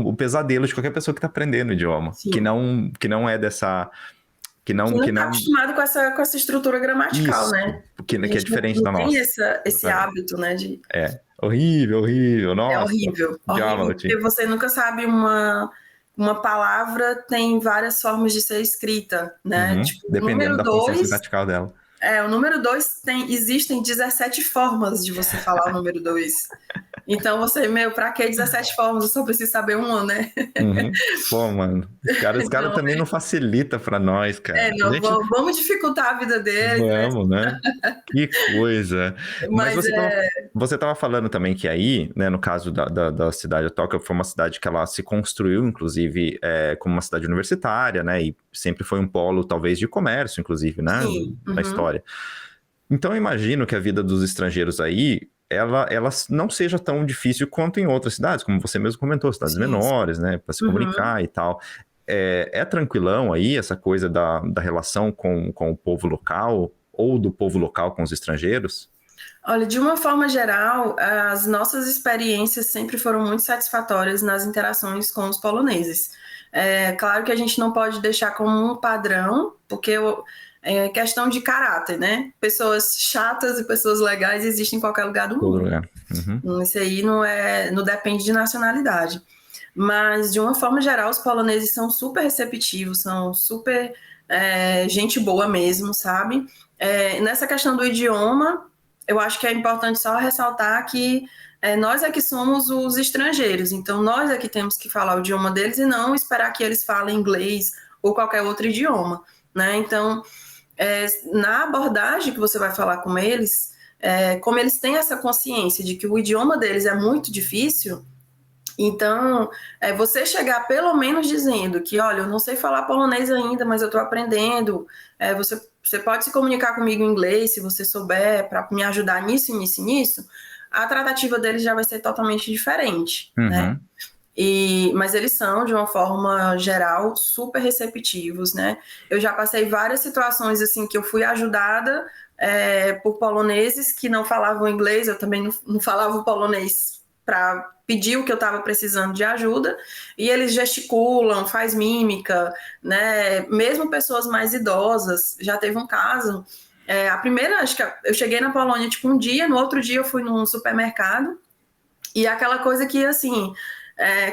[SPEAKER 1] o pesadelo de qualquer pessoa que está aprendendo o idioma,
[SPEAKER 2] Sim.
[SPEAKER 1] que não é dessa,
[SPEAKER 2] Que não
[SPEAKER 1] que
[SPEAKER 2] está
[SPEAKER 1] não,
[SPEAKER 2] acostumado com essa estrutura gramatical,
[SPEAKER 1] isso,
[SPEAKER 2] né? A
[SPEAKER 1] que é
[SPEAKER 2] gente
[SPEAKER 1] diferente
[SPEAKER 2] não
[SPEAKER 1] da
[SPEAKER 2] tem
[SPEAKER 1] nossa.
[SPEAKER 2] esse hábito, né?
[SPEAKER 1] Horrível,
[SPEAKER 2] É
[SPEAKER 1] nossa,
[SPEAKER 2] horrível,
[SPEAKER 1] odiava
[SPEAKER 2] horrível, porque
[SPEAKER 1] latim.
[SPEAKER 2] você nunca sabe uma palavra tem várias formas de ser escrita, né?
[SPEAKER 1] Uhum,
[SPEAKER 2] Tipo,
[SPEAKER 1] dependendo da função sintatical dela.
[SPEAKER 2] o número 2 existem 17 formas de você falar o número 2. Então você, pra que 17 formas? Eu só preciso saber uma, né?
[SPEAKER 1] Uhum. Pô, mano, os cara
[SPEAKER 2] Então,
[SPEAKER 1] também não facilita pra nós, cara. A
[SPEAKER 2] não,
[SPEAKER 1] gente,
[SPEAKER 2] vamos dificultar a vida deles, né?
[SPEAKER 1] vamos, né? Que coisa. Mas
[SPEAKER 2] Mas
[SPEAKER 1] você tava falando também que aí, né, no caso da cidade de Tóquio, foi uma cidade que ela se construiu, inclusive, como uma cidade universitária, né? E sempre foi um polo, talvez, de comércio, inclusive, né?
[SPEAKER 2] sim,
[SPEAKER 1] Na
[SPEAKER 2] uhum,
[SPEAKER 1] história. Então, eu imagino que a vida dos estrangeiros aí, ela não seja tão difícil quanto em outras cidades, como você mesmo comentou, cidades
[SPEAKER 2] sim, sim.
[SPEAKER 1] menores, né, para se
[SPEAKER 2] Uhum.
[SPEAKER 1] comunicar e tal. É tranquilão aí essa coisa da relação com o povo local, ou do povo local com os estrangeiros?
[SPEAKER 2] Olha, de uma forma geral, as nossas experiências sempre foram muito satisfatórias nas interações com os poloneses. É claro que a gente não pode deixar como um padrão, porque é questão de caráter, né? Pessoas chatas e pessoas legais existem em qualquer lugar do
[SPEAKER 1] Todo
[SPEAKER 2] mundo.
[SPEAKER 1] lugar. Uhum.
[SPEAKER 2] Isso aí não depende de nacionalidade. Mas, de uma forma geral, os poloneses são super receptivos, são super gente boa mesmo, sabe? Nessa questão do idioma, eu acho que é importante só ressaltar que nós é que somos os estrangeiros, então nós é que temos que falar o idioma deles e não esperar que eles falem inglês ou qualquer outro idioma, né? Então, na abordagem que você vai falar com eles, como eles têm essa consciência de que o idioma deles é muito difícil, então, você chegar pelo menos dizendo que, olha, eu não sei falar polonês ainda, mas eu estou aprendendo, você você pode se comunicar comigo em inglês, se você souber, para me ajudar nisso, nisso e nisso, a tratativa deles já vai ser totalmente diferente, né? Mas eles são, de uma forma geral, super receptivos, né? Eu já passei várias situações, assim, que eu fui ajudada por poloneses que não falavam inglês, eu também não falava o polonês para pedir o que eu estava precisando de ajuda, e eles gesticulam, faz mímica, né? Mesmo pessoas mais idosas, já teve um caso, a primeira, acho que eu cheguei na Polônia, tipo, um dia, no outro dia eu fui num supermercado, e aquela coisa que, assim,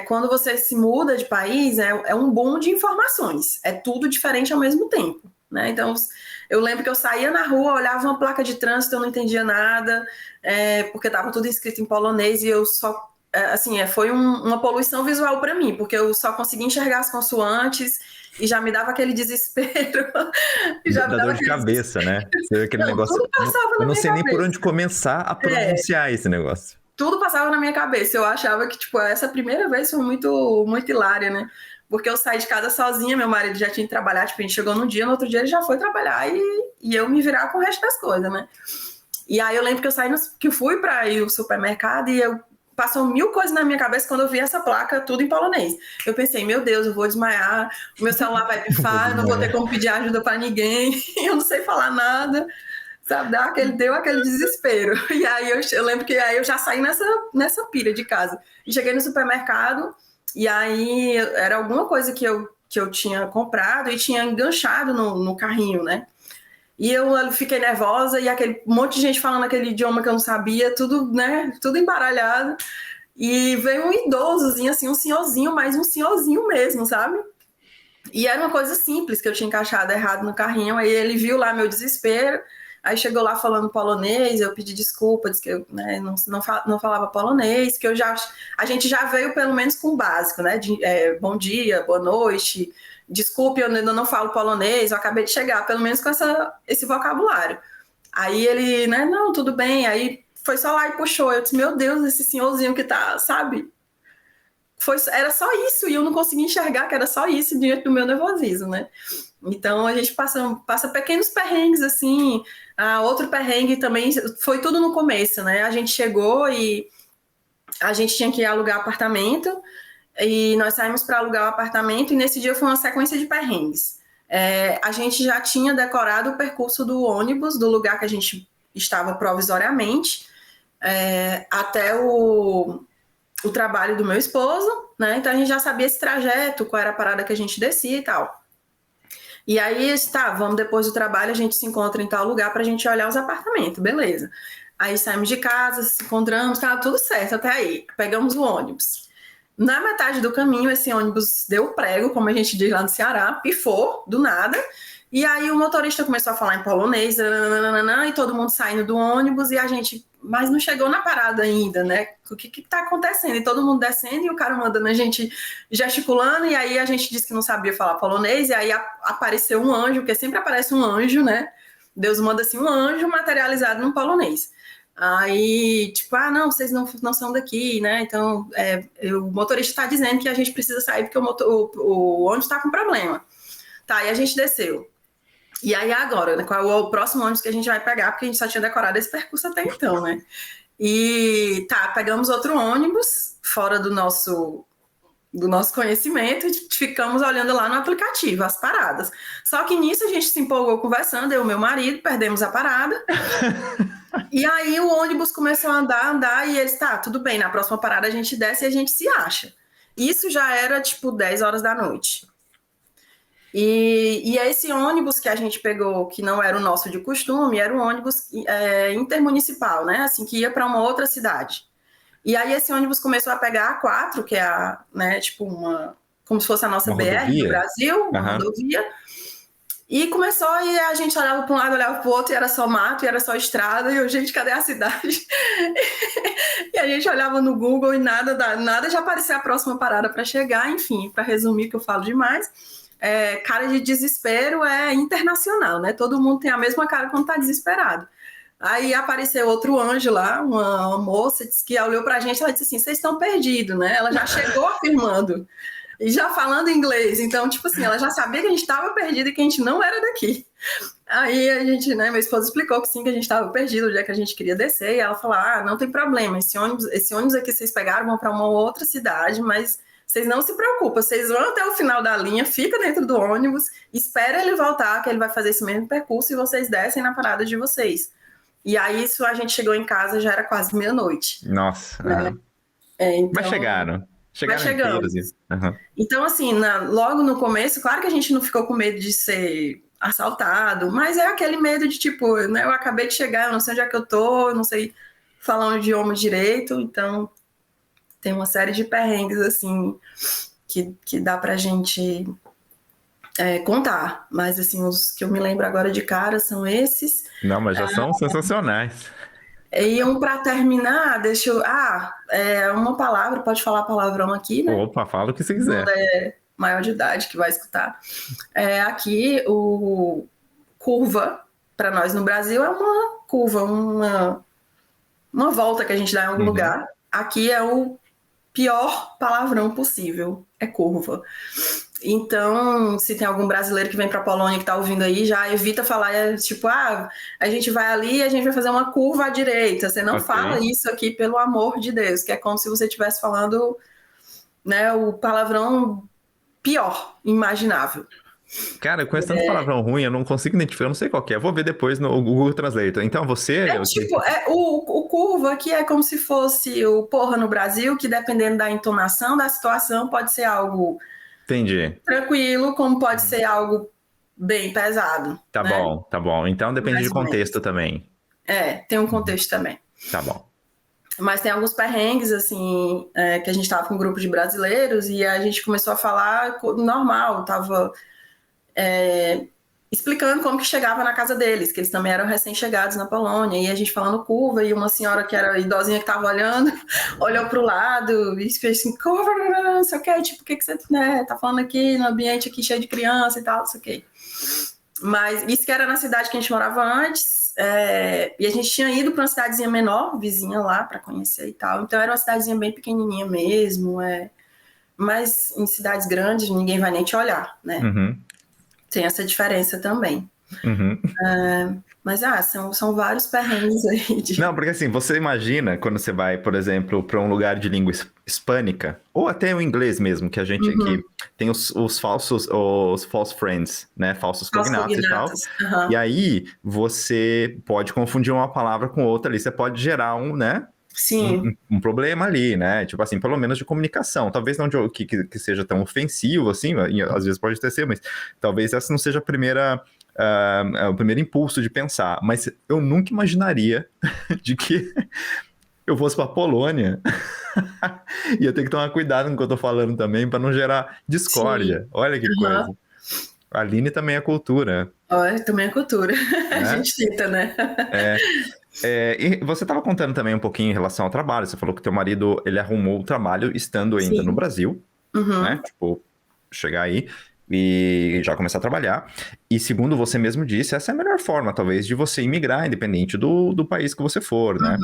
[SPEAKER 2] quando você se muda de país, é um boom de informações, é tudo diferente ao mesmo tempo, né? Então, eu lembro que eu saía na rua, olhava uma placa de trânsito, eu não entendia nada, porque estava tudo escrito em polonês e eu só, foi uma poluição visual para mim, porque eu só conseguia enxergar as consoantes e já me dava aquele desespero.
[SPEAKER 1] Já dá dor de cabeça, né? Você vê aquele negócio.
[SPEAKER 2] Tudo passava na minha cabeça.
[SPEAKER 1] Eu não sei nem por onde começar a pronunciar esse negócio.
[SPEAKER 2] Tudo passava na minha cabeça. Eu achava que, tipo, essa primeira vez foi muito, muito hilária, né? Porque eu saí de casa sozinha, meu marido já tinha que trabalhar, tipo, a gente chegou num dia, no outro dia ele já foi trabalhar e eu me virar com o resto das coisas, né? E aí eu lembro que eu fui para ir ao supermercado e passou 1000 coisas na minha cabeça quando eu vi essa placa, tudo em polonês. Eu pensei, meu Deus, eu vou desmaiar, o meu celular vai pifar, eu não vou ter como pedir ajuda para ninguém, eu não sei falar nada, sabe? Deu aquele desespero. E aí eu lembro que aí eu já saí nessa pilha de casa. E cheguei no supermercado, e aí era alguma coisa que eu tinha comprado e tinha enganchado no carrinho, né? E eu fiquei nervosa e aquele monte de gente falando aquele idioma que eu não sabia, tudo, né? Tudo embaralhado. E veio um idosozinho, assim, um senhorzinho, mas um senhorzinho mesmo, sabe? E era uma coisa simples que eu tinha encaixado errado no carrinho. Aí ele viu lá meu desespero. Aí chegou lá falando polonês, eu pedi desculpa, disse que eu, né, não falava polonês, que a gente já veio pelo menos com o básico, né? Bom dia, boa noite, desculpe, eu ainda não falo polonês, eu acabei de chegar, pelo menos com esse vocabulário. Aí ele, né, não, tudo bem, aí foi só lá e puxou. Eu disse, meu Deus, esse senhorzinho que tá, sabe? Era só isso, e eu não conseguia enxergar que era só isso diante do meu nervosismo, né? Então a gente passa pequenos perrengues, assim. Outro perrengue também foi tudo no começo, né? A gente chegou e a gente tinha que alugar apartamento, e nós saímos para alugar o apartamento, e nesse dia foi uma sequência de perrengues. A gente já tinha decorado o percurso do ônibus, do lugar que a gente estava provisoriamente, até o trabalho do meu esposo, né? Então a gente já sabia esse trajeto, qual era a parada que a gente descia e tal. E aí, vamos depois do trabalho, a gente se encontra em tal lugar pra gente olhar os apartamentos, beleza. Aí saímos de casa, se encontramos, tava tudo certo até aí. Pegamos o ônibus. Na metade do caminho, esse ônibus deu prego, como a gente diz lá no Ceará, pifou, do nada. E aí o motorista começou a falar em polonês, nananana, e todo mundo saindo do ônibus, e a gente, mas não chegou na parada ainda, né? O que tá acontecendo? E todo mundo descendo, e o cara mandando a gente gesticulando, e aí a gente disse que não sabia falar polonês, e aí apareceu um anjo, porque sempre aparece um anjo, né? Deus manda assim um anjo materializado num polonês. Aí, tipo, não, vocês não são daqui, né? Então, o motorista tá dizendo que a gente precisa sair porque o ônibus tá com problema. Tá, e a gente desceu. E aí agora, né, qual é o próximo ônibus que a gente vai pegar, porque a gente só tinha decorado esse percurso até então, né? E pegamos outro ônibus, fora do nosso conhecimento, e ficamos olhando lá no aplicativo, as paradas. Só que nisso a gente se empolgou conversando, eu e meu marido, perdemos a parada. E aí o ônibus começou a andar, e eles, tudo bem, na próxima parada a gente desce e a gente se acha. Isso já era, tipo, 10 horas da noite. E esse ônibus que a gente pegou, que não era o nosso de costume, era um ônibus intermunicipal, né? Assim, que ia para uma outra cidade. E aí esse ônibus começou a pegar a 4, que é tipo como se fosse a nossa BR do Brasil, uma rodovia. E começou, e a gente olhava para um lado, olhava para o outro, e era só mato, e era só estrada, e eu, gente, cadê a cidade? E a gente olhava no Google e nada já aparecia a próxima parada para chegar, enfim, para resumir, que eu falo demais. Cara de desespero é internacional, né? Todo mundo tem a mesma cara quando tá desesperado. Aí apareceu outro anjo lá, uma moça, que olhou pra gente, ela disse assim, vocês estão perdidos, né? Ela já chegou afirmando, e já falando inglês, então, tipo assim, ela já sabia que a gente estava perdido e que a gente não era daqui. Aí a gente, né, minha esposa explicou que sim, que a gente estava perdido, onde é que a gente queria descer, e ela falou, não tem problema, esse ônibus aqui vocês pegaram, vão para uma outra cidade, mas vocês não se preocupem, vocês vão até o final da linha, fica dentro do ônibus, espera ele voltar, que ele vai fazer esse mesmo percurso, e vocês descem na parada de vocês. E aí isso a gente chegou em casa, já era quase meia-noite.
[SPEAKER 1] Nossa.
[SPEAKER 2] Né?
[SPEAKER 1] Mas
[SPEAKER 2] Então,
[SPEAKER 1] chegaram.
[SPEAKER 2] mas
[SPEAKER 1] Chegaram
[SPEAKER 2] chegamos.
[SPEAKER 1] inteiros.
[SPEAKER 2] Então, assim, logo no começo, claro que a gente não ficou com medo de ser assaltado, mas é aquele medo de, tipo, né, eu acabei de chegar, eu não sei onde é que eu tô, eu não sei falar um idioma direito, então tem uma série de perrengues, assim, que dá pra gente contar. Mas, assim, os que eu me lembro agora de cara são esses.
[SPEAKER 1] Não, mas já são sensacionais.
[SPEAKER 2] E um para terminar, deixa eu... uma palavra, pode falar palavrão aqui, né?
[SPEAKER 1] Opa, fala o que você quiser.
[SPEAKER 2] Maior de idade que vai escutar. Aqui, o curva, para nós no Brasil, é uma curva, uma volta que a gente dá em algum lugar. Aqui é o pior palavrão possível, é curva. Então, se tem algum brasileiro que vem para a Polônia que está ouvindo aí, já evita falar, tipo, a gente vai ali e a gente vai fazer uma curva à direita. Você não fala isso aqui, pelo amor de Deus, que é como se você estivesse falando, né, o palavrão pior imaginável.
[SPEAKER 1] Cara, com esse tanto palavrão ruim, eu não consigo identificar, eu não sei qual que é. Eu vou ver depois no Google Translator. Então, você...
[SPEAKER 2] o curva aqui é como se fosse o porra no Brasil, que dependendo da entonação da situação, pode ser algo...
[SPEAKER 1] Entendi.
[SPEAKER 2] Tranquilo, como pode ser algo bem pesado.
[SPEAKER 1] Tá, né? Tá bom. Então depende de contexto também.
[SPEAKER 2] Tem um contexto também.
[SPEAKER 1] Tá bom.
[SPEAKER 2] Mas tem alguns perrengues, assim, que a gente tava com um grupo de brasileiros e a gente começou a falar normal, tava explicando como que chegava na casa deles, que eles também eram recém-chegados na Polônia, e a gente falando curva, e uma senhora que era idosinha que tava olhando, olhou pro lado e fez assim, curva, não sei o que, tipo, o que você tá falando aqui no ambiente aqui cheio de criança e tal, não sei o que. Mas isso que era na cidade que a gente morava antes, e a gente tinha ido para uma cidadezinha menor, vizinha lá, para conhecer e tal, então era uma cidadezinha bem pequenininha mesmo, mas em cidades grandes ninguém vai nem te olhar, né? Tem essa diferença também. Mas são vários perrengues aí.
[SPEAKER 1] Não, porque assim, você imagina quando você vai, por exemplo, para um lugar de língua hispânica, ou até o inglês mesmo, que a gente aqui tem os false friends, né? Falsos cognatos e tal. E aí você pode confundir uma palavra com outra ali, você pode gerar né?
[SPEAKER 2] Sim.
[SPEAKER 1] Um problema ali, né? Tipo assim, pelo menos de comunicação. Talvez não que seja tão ofensivo, assim, às vezes pode até ser, mas talvez essa não seja o primeiro impulso de pensar. Mas eu nunca imaginaria de que eu fosse para a Polônia e eu tenho que tomar cuidado com o que eu tô falando também para não gerar discórdia. Sim. Olha que coisa. A Aline também é cultura.
[SPEAKER 2] Olha, também é cultura. A gente tenta, né?
[SPEAKER 1] E você estava contando também um pouquinho em relação ao trabalho. Você falou que teu marido, ele arrumou o trabalho estando ainda no Brasil, né? Tipo, chegar aí e já começar a trabalhar. E segundo você mesmo disse, essa é a melhor forma, talvez, de você imigrar, independente do país que você for, né?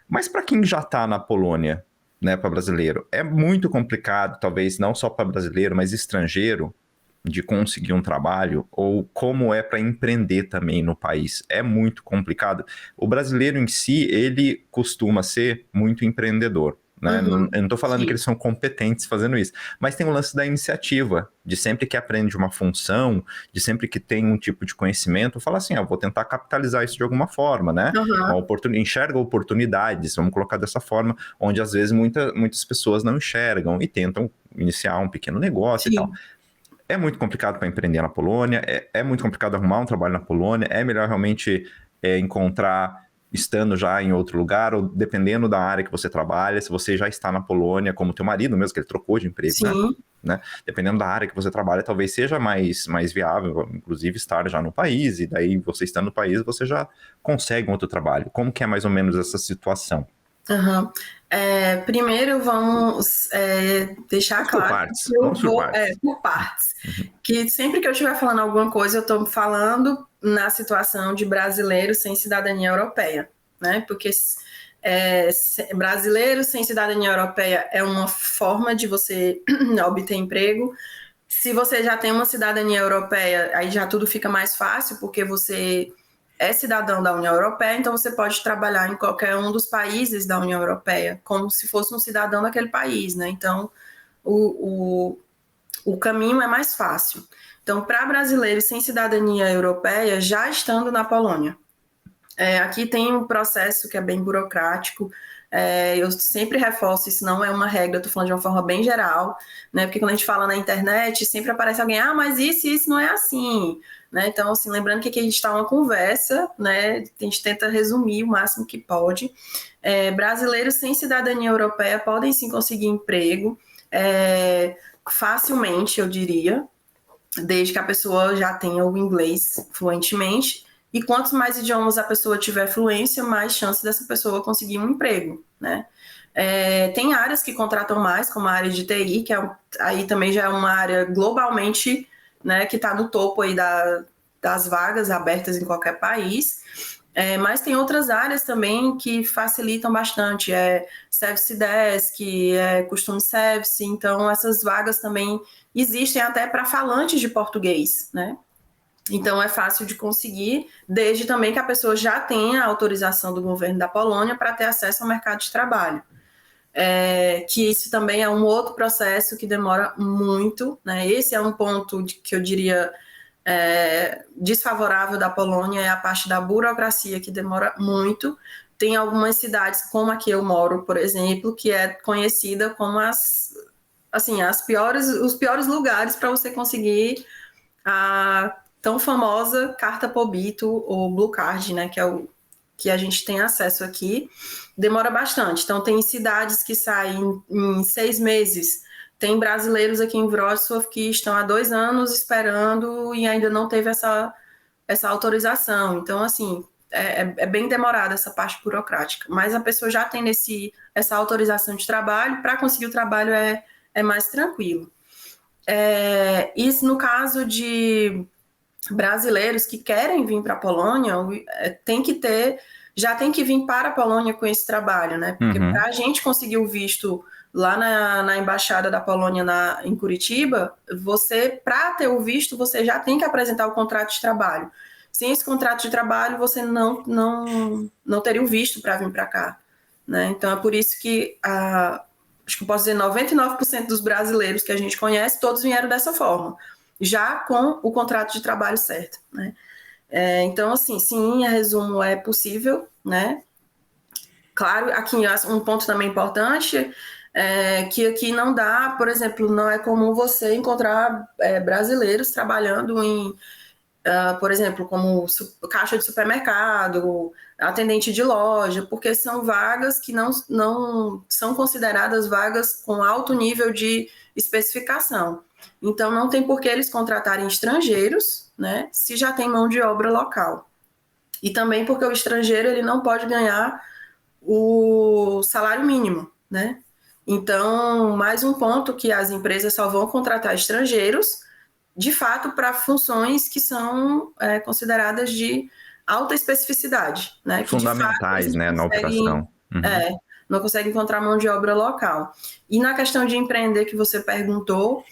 [SPEAKER 1] Mas para quem já está na Polônia, né, para brasileiro, é muito complicado, talvez não só para brasileiro, mas estrangeiro, de conseguir um trabalho, ou como é para empreender também no país. É muito complicado. O brasileiro em si, ele costuma ser muito empreendedor, né? Eu não estou falando que eles são competentes fazendo isso, mas tem o lance da iniciativa, de sempre que aprende uma função, de sempre que tem um tipo de conhecimento, fala assim, vou tentar capitalizar isso de alguma forma, né? Enxerga oportunidades, vamos colocar dessa forma, onde às vezes muitas pessoas não enxergam e tentam iniciar um pequeno negócio e tal. É muito complicado para empreender na Polônia, é muito complicado arrumar um trabalho na Polônia, é melhor realmente encontrar estando já em outro lugar, ou dependendo da área que você trabalha, se você já está na Polônia, como teu marido mesmo, que ele trocou de emprego, né? Dependendo da área que você trabalha, talvez seja mais viável, inclusive, estar já no país, e daí você estando no país, você já consegue um outro trabalho. Como que é mais ou menos essa situação?
[SPEAKER 2] Primeiro vamos deixar claro por partes. Que sempre que eu estiver falando alguma coisa, eu estou falando na situação de brasileiro sem cidadania europeia, né? Porque brasileiro sem cidadania europeia é uma forma de você obter emprego, Se você já tem uma cidadania europeia, aí já tudo fica mais fácil, porque você é cidadão da União Europeia, então você pode trabalhar em qualquer um dos países da União Europeia, como se fosse um cidadão daquele país, né? Então, o, o caminho é mais fácil. Então, para brasileiros sem cidadania europeia, já estando na Polônia, aqui tem um processo que é bem burocrático. Eu sempre reforço, isso não é uma regra, eu estou falando de uma forma bem geral, né? Porque quando a gente fala na internet, sempre aparece alguém, mas isso não é assim, né? Então, assim, lembrando que aqui a gente está uma conversa, né? A gente tenta resumir o máximo que pode. Brasileiros sem cidadania europeia podem sim conseguir emprego, facilmente, eu diria, desde que a pessoa já tenha o inglês fluentemente. E quantos mais idiomas a pessoa tiver fluência, mais chance dessa pessoa conseguir um emprego, né? Tem áreas que contratam mais, como a área de TI, que aí também já é uma área globalmente, né, que está no topo aí das vagas abertas em qualquer país. Mas tem outras áreas também que facilitam bastante, Service Desk, Customer Service, então essas vagas também existem até para falantes de português, né? Então é fácil de conseguir, desde também que a pessoa já tenha a autorização do governo da Polônia para ter acesso ao mercado de trabalho. Que isso também é um outro processo que demora muito, né? Esse é um ponto que eu diria desfavorável da Polônia, é a parte da burocracia, que demora muito. Tem algumas cidades, como a que eu moro, por exemplo, que é conhecida como os piores lugares para você conseguir a tão famosa carta Pobito ou Blue Card, né, que é o que a gente tem acesso aqui. Demora bastante. Então, tem cidades que saem em 6 meses. Tem brasileiros aqui em Wrocław que estão há 2 anos esperando e ainda não teve essa autorização. Então, assim, é bem demorada essa parte burocrática. Mas a pessoa já tem essa autorização de trabalho, para conseguir o trabalho é mais tranquilo. Isso no caso de brasileiros que querem vir para a Polônia, já tem que vir para a Polônia com esse trabalho, né? Porque para a gente conseguir o visto lá na embaixada da Polônia em Curitiba, para ter o visto, você já tem que apresentar o contrato de trabalho. Sem esse contrato de trabalho, você não teria o visto para vir para cá, né? Então é por isso que acho que eu posso dizer 99% dos brasileiros que a gente conhece, todos vieram dessa forma, já com o contrato de trabalho certo, né? Então, assim, sim, em resumo, é possível, né? Claro, aqui um ponto também importante que aqui não dá, por exemplo, não é comum você encontrar brasileiros trabalhando por exemplo, como caixa de supermercado, atendente de loja, porque são vagas que não são consideradas vagas com alto nível de especificação. Então, não tem por que eles contratarem estrangeiros, né, se já tem mão de obra local. E também porque o estrangeiro ele não pode ganhar o salário mínimo, né? Então, mais um ponto que as empresas só vão contratar estrangeiros, de fato, para funções que são consideradas de alta especificidade, né? Que
[SPEAKER 1] Fundamentais,
[SPEAKER 2] de fato,
[SPEAKER 1] né, na operação.
[SPEAKER 2] não consegue encontrar mão de obra local. E na questão de empreender que você perguntou,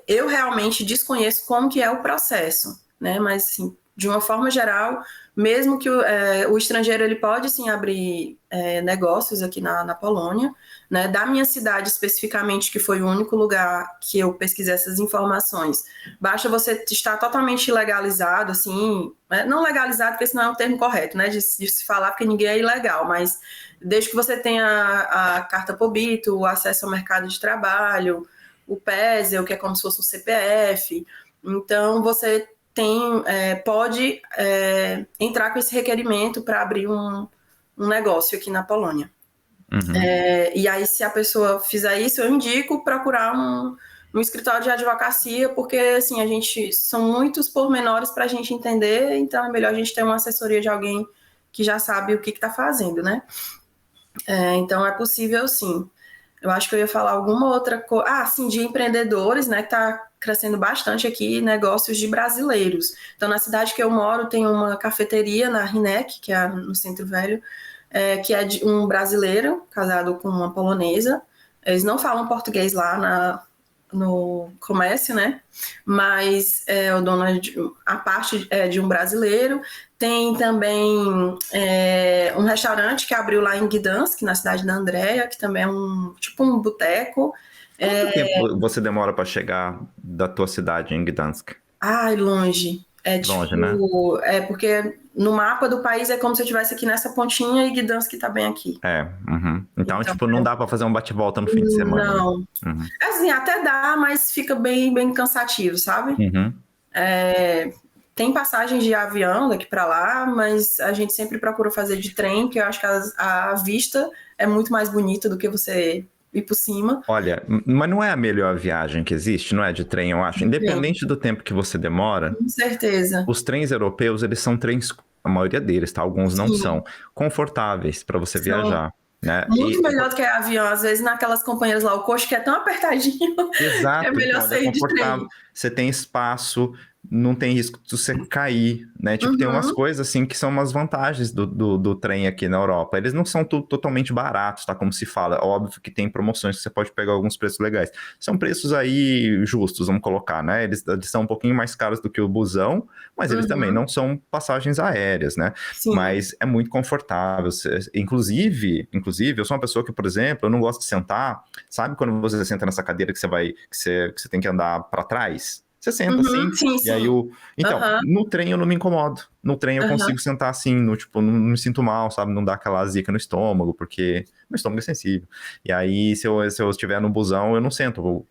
[SPEAKER 2] eu realmente desconheço como que é o processo, né? Mas, assim, de uma forma geral, mesmo que o estrangeiro ele pode sim abrir negócios aqui na Polônia, né? Da minha cidade especificamente, que foi o único lugar que eu pesquisei essas informações, basta você estar totalmente legalizado, assim, não legalizado, porque esse não é um termo correto, né? De se falar, porque ninguém é ilegal, mas desde que você tenha a carta Pobito, o acesso ao mercado de trabalho, o PESEL, que é como se fosse um CPF, então você pode entrar com esse requerimento para abrir um negócio aqui na Polônia. E aí, se a pessoa fizer isso, eu indico procurar um escritório de advocacia, porque assim, são muitos pormenores para a gente entender, então é melhor a gente ter uma assessoria de alguém que já sabe o que está fazendo, né? Então é possível sim. Eu acho que eu ia falar alguma outra coisa. Sim, de empreendedores, né? Que está crescendo bastante aqui, negócios de brasileiros. Então, na cidade que eu moro, tem uma cafeteria na Rinec, que é no Centro Velho, que é de um brasileiro casado com uma polonesa. Eles não falam português lá no comércio, né? Mas o dono a parte é de um brasileiro. Tem também um restaurante que abriu lá em Gdansk, na cidade da Andréia, que também é tipo um boteco.
[SPEAKER 1] Quanto tempo você demora para chegar da tua cidade em Gdansk?
[SPEAKER 2] Ai, longe. É
[SPEAKER 1] Longe, né?
[SPEAKER 2] tipo, porque no mapa do país é como se eu estivesse aqui nessa pontinha e Gdansk tá bem aqui.
[SPEAKER 1] Uhum. Então,
[SPEAKER 2] Então,
[SPEAKER 1] tipo, não dá para fazer um bate-volta no fim de semana, né?
[SPEAKER 2] não.
[SPEAKER 1] Uhum.
[SPEAKER 2] Assim, até dá, mas fica bem, bem cansativo, sabe?
[SPEAKER 1] Uhum.
[SPEAKER 2] Tem passagens de avião daqui para lá, mas a gente sempre procura fazer de trem, que eu acho que a vista é muito mais bonita do que você ir por cima.
[SPEAKER 1] Olha, mas não é a melhor viagem que existe, não é de trem, eu acho.
[SPEAKER 2] Sim,
[SPEAKER 1] Independente do tempo que você demora,
[SPEAKER 2] com certeza.
[SPEAKER 1] os trens europeus, eles são trens, a maioria deles, tá? Alguns não
[SPEAKER 2] Sim,
[SPEAKER 1] são, confortáveis para você
[SPEAKER 2] são
[SPEAKER 1] viajar, né?
[SPEAKER 2] muito melhor do que avião. Às vezes, naquelas companhias lá, o coxo que é tão apertadinho que é
[SPEAKER 1] Exato,
[SPEAKER 2] melhor
[SPEAKER 1] então, ele é
[SPEAKER 2] sair de
[SPEAKER 1] confortável,
[SPEAKER 2] trem.
[SPEAKER 1] você tem espaço, não tem risco de você cair, né? Tipo, tem umas
[SPEAKER 2] Uhum,
[SPEAKER 1] coisas assim que são umas vantagens do trem aqui na Europa. Eles não são totalmente baratos, tá? Como se fala. Óbvio que tem promoções que você pode pegar alguns preços legais. São preços aí justos, vamos colocar, né? Eles são um pouquinho mais caros do que o busão, mas eles também
[SPEAKER 2] uhum,
[SPEAKER 1] não são passagens aéreas, né?
[SPEAKER 2] sim.
[SPEAKER 1] Mas é muito confortável. Inclusive, eu sou uma pessoa que, por exemplo, eu não gosto de sentar. Sabe quando você senta nessa cadeira que você tem que andar para trás? Você senta
[SPEAKER 2] Uhum,
[SPEAKER 1] assim,
[SPEAKER 2] sim,
[SPEAKER 1] e aí
[SPEAKER 2] sim.
[SPEAKER 1] o. Então,
[SPEAKER 2] Aham,
[SPEAKER 1] no trem eu não me incomodo. No trem eu
[SPEAKER 2] aham,
[SPEAKER 1] consigo sentar assim, no, tipo, não me sinto mal, sabe? Não dá aquela zica no estômago, porque meu estômago é sensível. E aí, se eu estiver no busão, eu não sento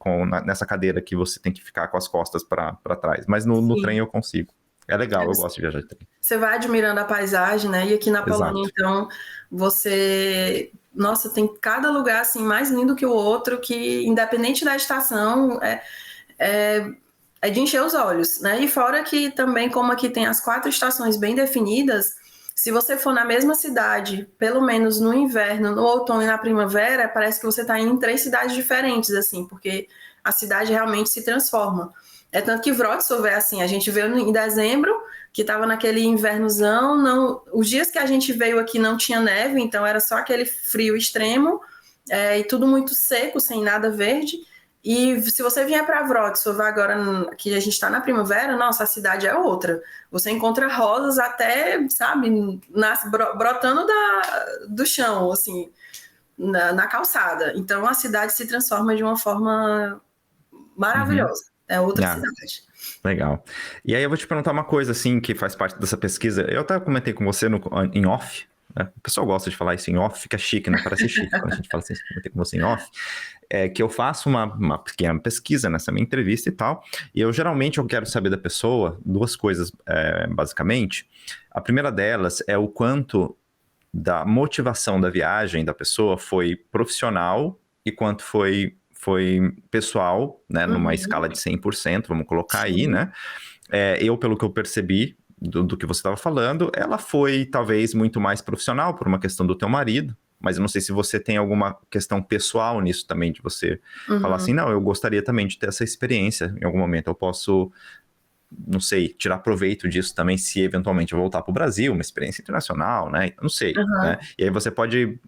[SPEAKER 1] nessa cadeira que você tem que ficar com as costas para trás. Mas no trem
[SPEAKER 2] sim.
[SPEAKER 1] eu consigo. É legal, eu gosto de viajar de trem.
[SPEAKER 2] Você vai admirando a paisagem, né? E aqui na Polônia,
[SPEAKER 1] Exato.
[SPEAKER 2] então, você. Nossa, tem cada lugar assim mais lindo que o outro, que independente da estação, é, é de encher os olhos, né? E fora que também, como aqui tem as 4 estações bem definidas, se você for na mesma cidade, pelo menos no inverno, no outono e na primavera, parece que você está em 3 cidades diferentes, assim, porque a cidade realmente se transforma. É tanto que Wrocław é assim, a gente veio em dezembro, que estava naquele invernozão, não, os dias que a gente veio aqui não tinha neve, então era só aquele frio extremo, e tudo muito seco, sem nada verde. E se você vier para Wrocław agora, que a gente está na primavera, nossa, a cidade é outra. Você encontra rosas até, sabe, brotando do chão, assim, na calçada. Então a cidade se transforma de uma forma
[SPEAKER 1] Uhum.
[SPEAKER 2] maravilhosa. É outra
[SPEAKER 1] Ah,
[SPEAKER 2] cidade.
[SPEAKER 1] legal. E aí eu vou te perguntar uma coisa, assim, que faz parte dessa pesquisa. Eu até comentei com você em off, né? O pessoal gosta de falar isso em off, fica chique, né? Parece chique quando a gente fala assim, comentei com você em off. É que eu faço uma pequena pesquisa nessa minha entrevista e tal, e geralmente eu quero saber da pessoa duas coisas, basicamente. A primeira delas é o quanto da motivação da viagem da pessoa foi profissional e quanto foi pessoal, né, numa
[SPEAKER 2] Uhum,
[SPEAKER 1] escala de 100%, vamos colocar aí,
[SPEAKER 2] sim.
[SPEAKER 1] né? Pelo que eu percebi do que você estava falando, ela foi talvez muito mais profissional por uma questão do teu marido, mas eu não sei se você tem alguma questão pessoal nisso também, de você falar assim,
[SPEAKER 2] Uhum,
[SPEAKER 1] não, eu gostaria também de ter essa experiência em algum momento, eu posso, não sei, tirar proveito disso também se eventualmente eu voltar para o Brasil, uma experiência internacional, né? Eu não sei, né?
[SPEAKER 2] uhum,
[SPEAKER 1] E aí você pode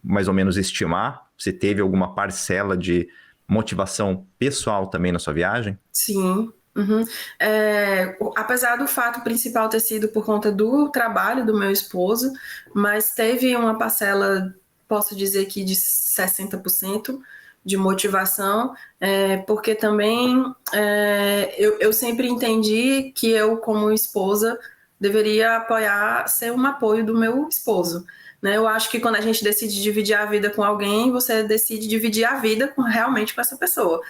[SPEAKER 1] mais ou menos estimar se teve alguma parcela de motivação pessoal também na sua viagem?
[SPEAKER 2] sim. Uhum. Apesar do fato principal ter sido por conta do trabalho do meu esposo, mas teve uma parcela, posso dizer que de 60% de motivação, porque também eu sempre entendi que eu, como esposa, deveria apoiar, ser um apoio do meu esposo. Né? Eu acho que quando a gente decide dividir a vida com alguém, você decide dividir a vida realmente com essa pessoa.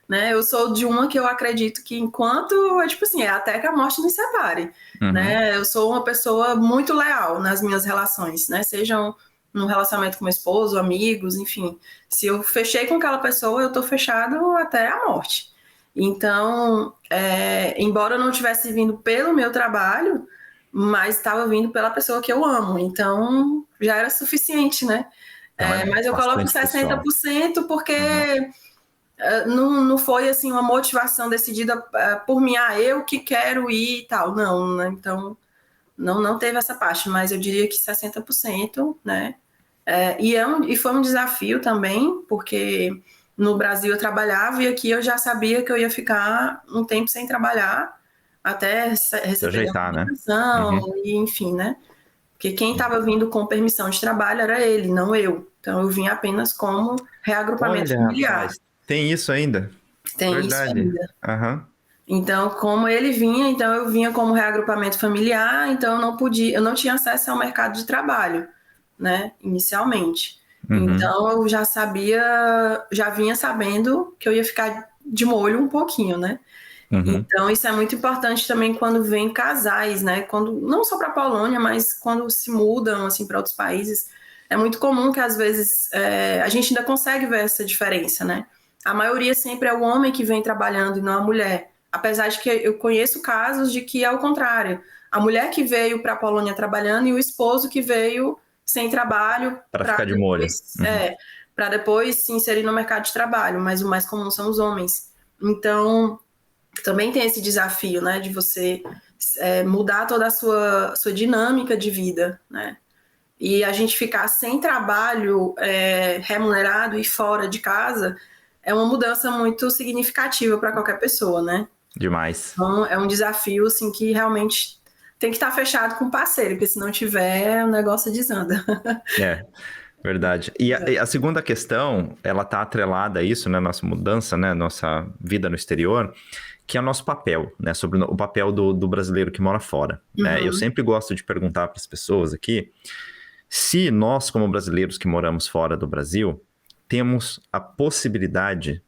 [SPEAKER 2] Né? Eu sou de uma que eu acredito que enquanto, tipo assim, é até que a morte nos separe,
[SPEAKER 1] Uhum.
[SPEAKER 2] né? Eu sou uma pessoa muito leal nas minhas relações, né? Sejam no relacionamento com meu esposo, amigos, enfim. Se eu fechei com aquela pessoa, eu tô fechado até a morte. Então, embora eu não tivesse vindo pelo meu trabalho, mas estava vindo pela pessoa que eu amo. Então, já era suficiente, né?
[SPEAKER 1] Então é
[SPEAKER 2] Mas eu coloco
[SPEAKER 1] bastante pessoal.
[SPEAKER 2] 60% porque
[SPEAKER 1] Uhum.
[SPEAKER 2] não foi assim uma motivação decidida por mim, eu que quero ir e tal, não, né? Então não teve essa parte, mas eu diria que 60%, né? E foi um desafio também, porque no Brasil eu trabalhava e aqui eu já sabia que eu ia ficar um tempo sem trabalhar até receber a
[SPEAKER 1] Ajeitar, né?
[SPEAKER 2] permissão,
[SPEAKER 1] Uhum.
[SPEAKER 2] e enfim, né? Porque quem estava vindo com permissão de trabalho era ele, não eu. Então eu vim apenas como reagrupamento
[SPEAKER 1] Olha,
[SPEAKER 2] familiar.
[SPEAKER 1] rapaz, tem isso ainda?
[SPEAKER 2] Tem isso
[SPEAKER 1] Verdade.
[SPEAKER 2] ainda.
[SPEAKER 1] Aham.
[SPEAKER 2] Então, como ele vinha, então eu vinha como reagrupamento familiar, então eu não podia, eu não tinha acesso ao mercado de trabalho, né, inicialmente.
[SPEAKER 1] Uhum.
[SPEAKER 2] Então eu já sabia, já vinha sabendo que eu ia ficar de molho um pouquinho, né?
[SPEAKER 1] Uhum.
[SPEAKER 2] Então isso é muito importante também quando vem casais, né? Quando não só para a Polônia, mas quando se mudam assim para outros países, é muito comum que às vezes a gente ainda consegue ver essa diferença, né? A maioria sempre é o homem que vem trabalhando e não a mulher. Apesar de que eu conheço casos de que é o contrário. A mulher que veio para a Polônia trabalhando e o esposo que veio sem trabalho
[SPEAKER 1] Para
[SPEAKER 2] para
[SPEAKER 1] ficar de molho.
[SPEAKER 2] depois,
[SPEAKER 1] Uhum.
[SPEAKER 2] para depois se inserir no mercado de trabalho. Mas o mais comum são os homens. Então, também tem esse desafio, né, de você mudar toda a sua dinâmica de vida, né? E a gente ficar sem trabalho remunerado e fora de casa é uma mudança muito significativa para qualquer pessoa, né?
[SPEAKER 1] Demais.
[SPEAKER 2] Então, é um desafio, assim, que realmente tem que estar fechado com o parceiro, porque se não tiver, o negócio desanda.
[SPEAKER 1] É, verdade. E a segunda questão, ela tá atrelada a isso, né? Nossa mudança, né? Nossa vida no exterior, que é o nosso papel, né? Sobre o papel do brasileiro que mora fora. Né? Eu
[SPEAKER 2] Uhum,
[SPEAKER 1] sempre gosto de perguntar para as pessoas aqui se nós, como brasileiros que moramos fora do Brasil, temos a possibilidade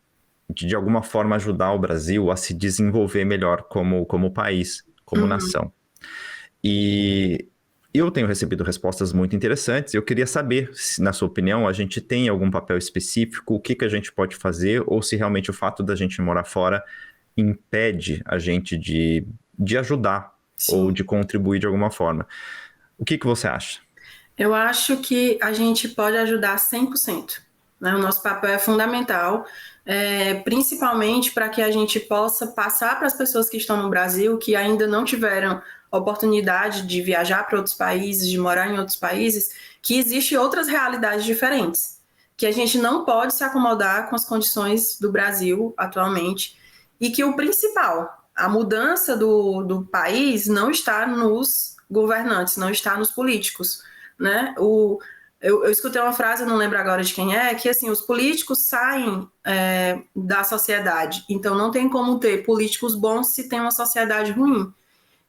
[SPEAKER 1] de alguma forma ajudar o Brasil a se desenvolver melhor como país, como
[SPEAKER 2] uhum.
[SPEAKER 1] nação. E eu tenho recebido respostas muito interessantes. Eu queria saber se, na sua opinião, a gente tem algum papel específico, o que, que a gente pode fazer, ou se realmente o fato da gente morar fora impede a gente de ajudar ou
[SPEAKER 2] Sim.
[SPEAKER 1] de contribuir de alguma forma. O que, que você acha?
[SPEAKER 2] Eu acho que a gente pode ajudar 100%. Né? O nosso papel é fundamental, principalmente para que a gente possa passar para as pessoas que estão no Brasil, que ainda não tiveram oportunidade de viajar para outros países, de morar em outros países, que existem outras realidades diferentes, que a gente não pode se acomodar com as condições do Brasil atualmente, e que o principal, a mudança do país não está nos governantes, não está nos políticos, né? Eu escutei uma frase, eu não lembro agora de quem é, que assim, os políticos saem da sociedade, então não tem como ter políticos bons se tem uma sociedade ruim.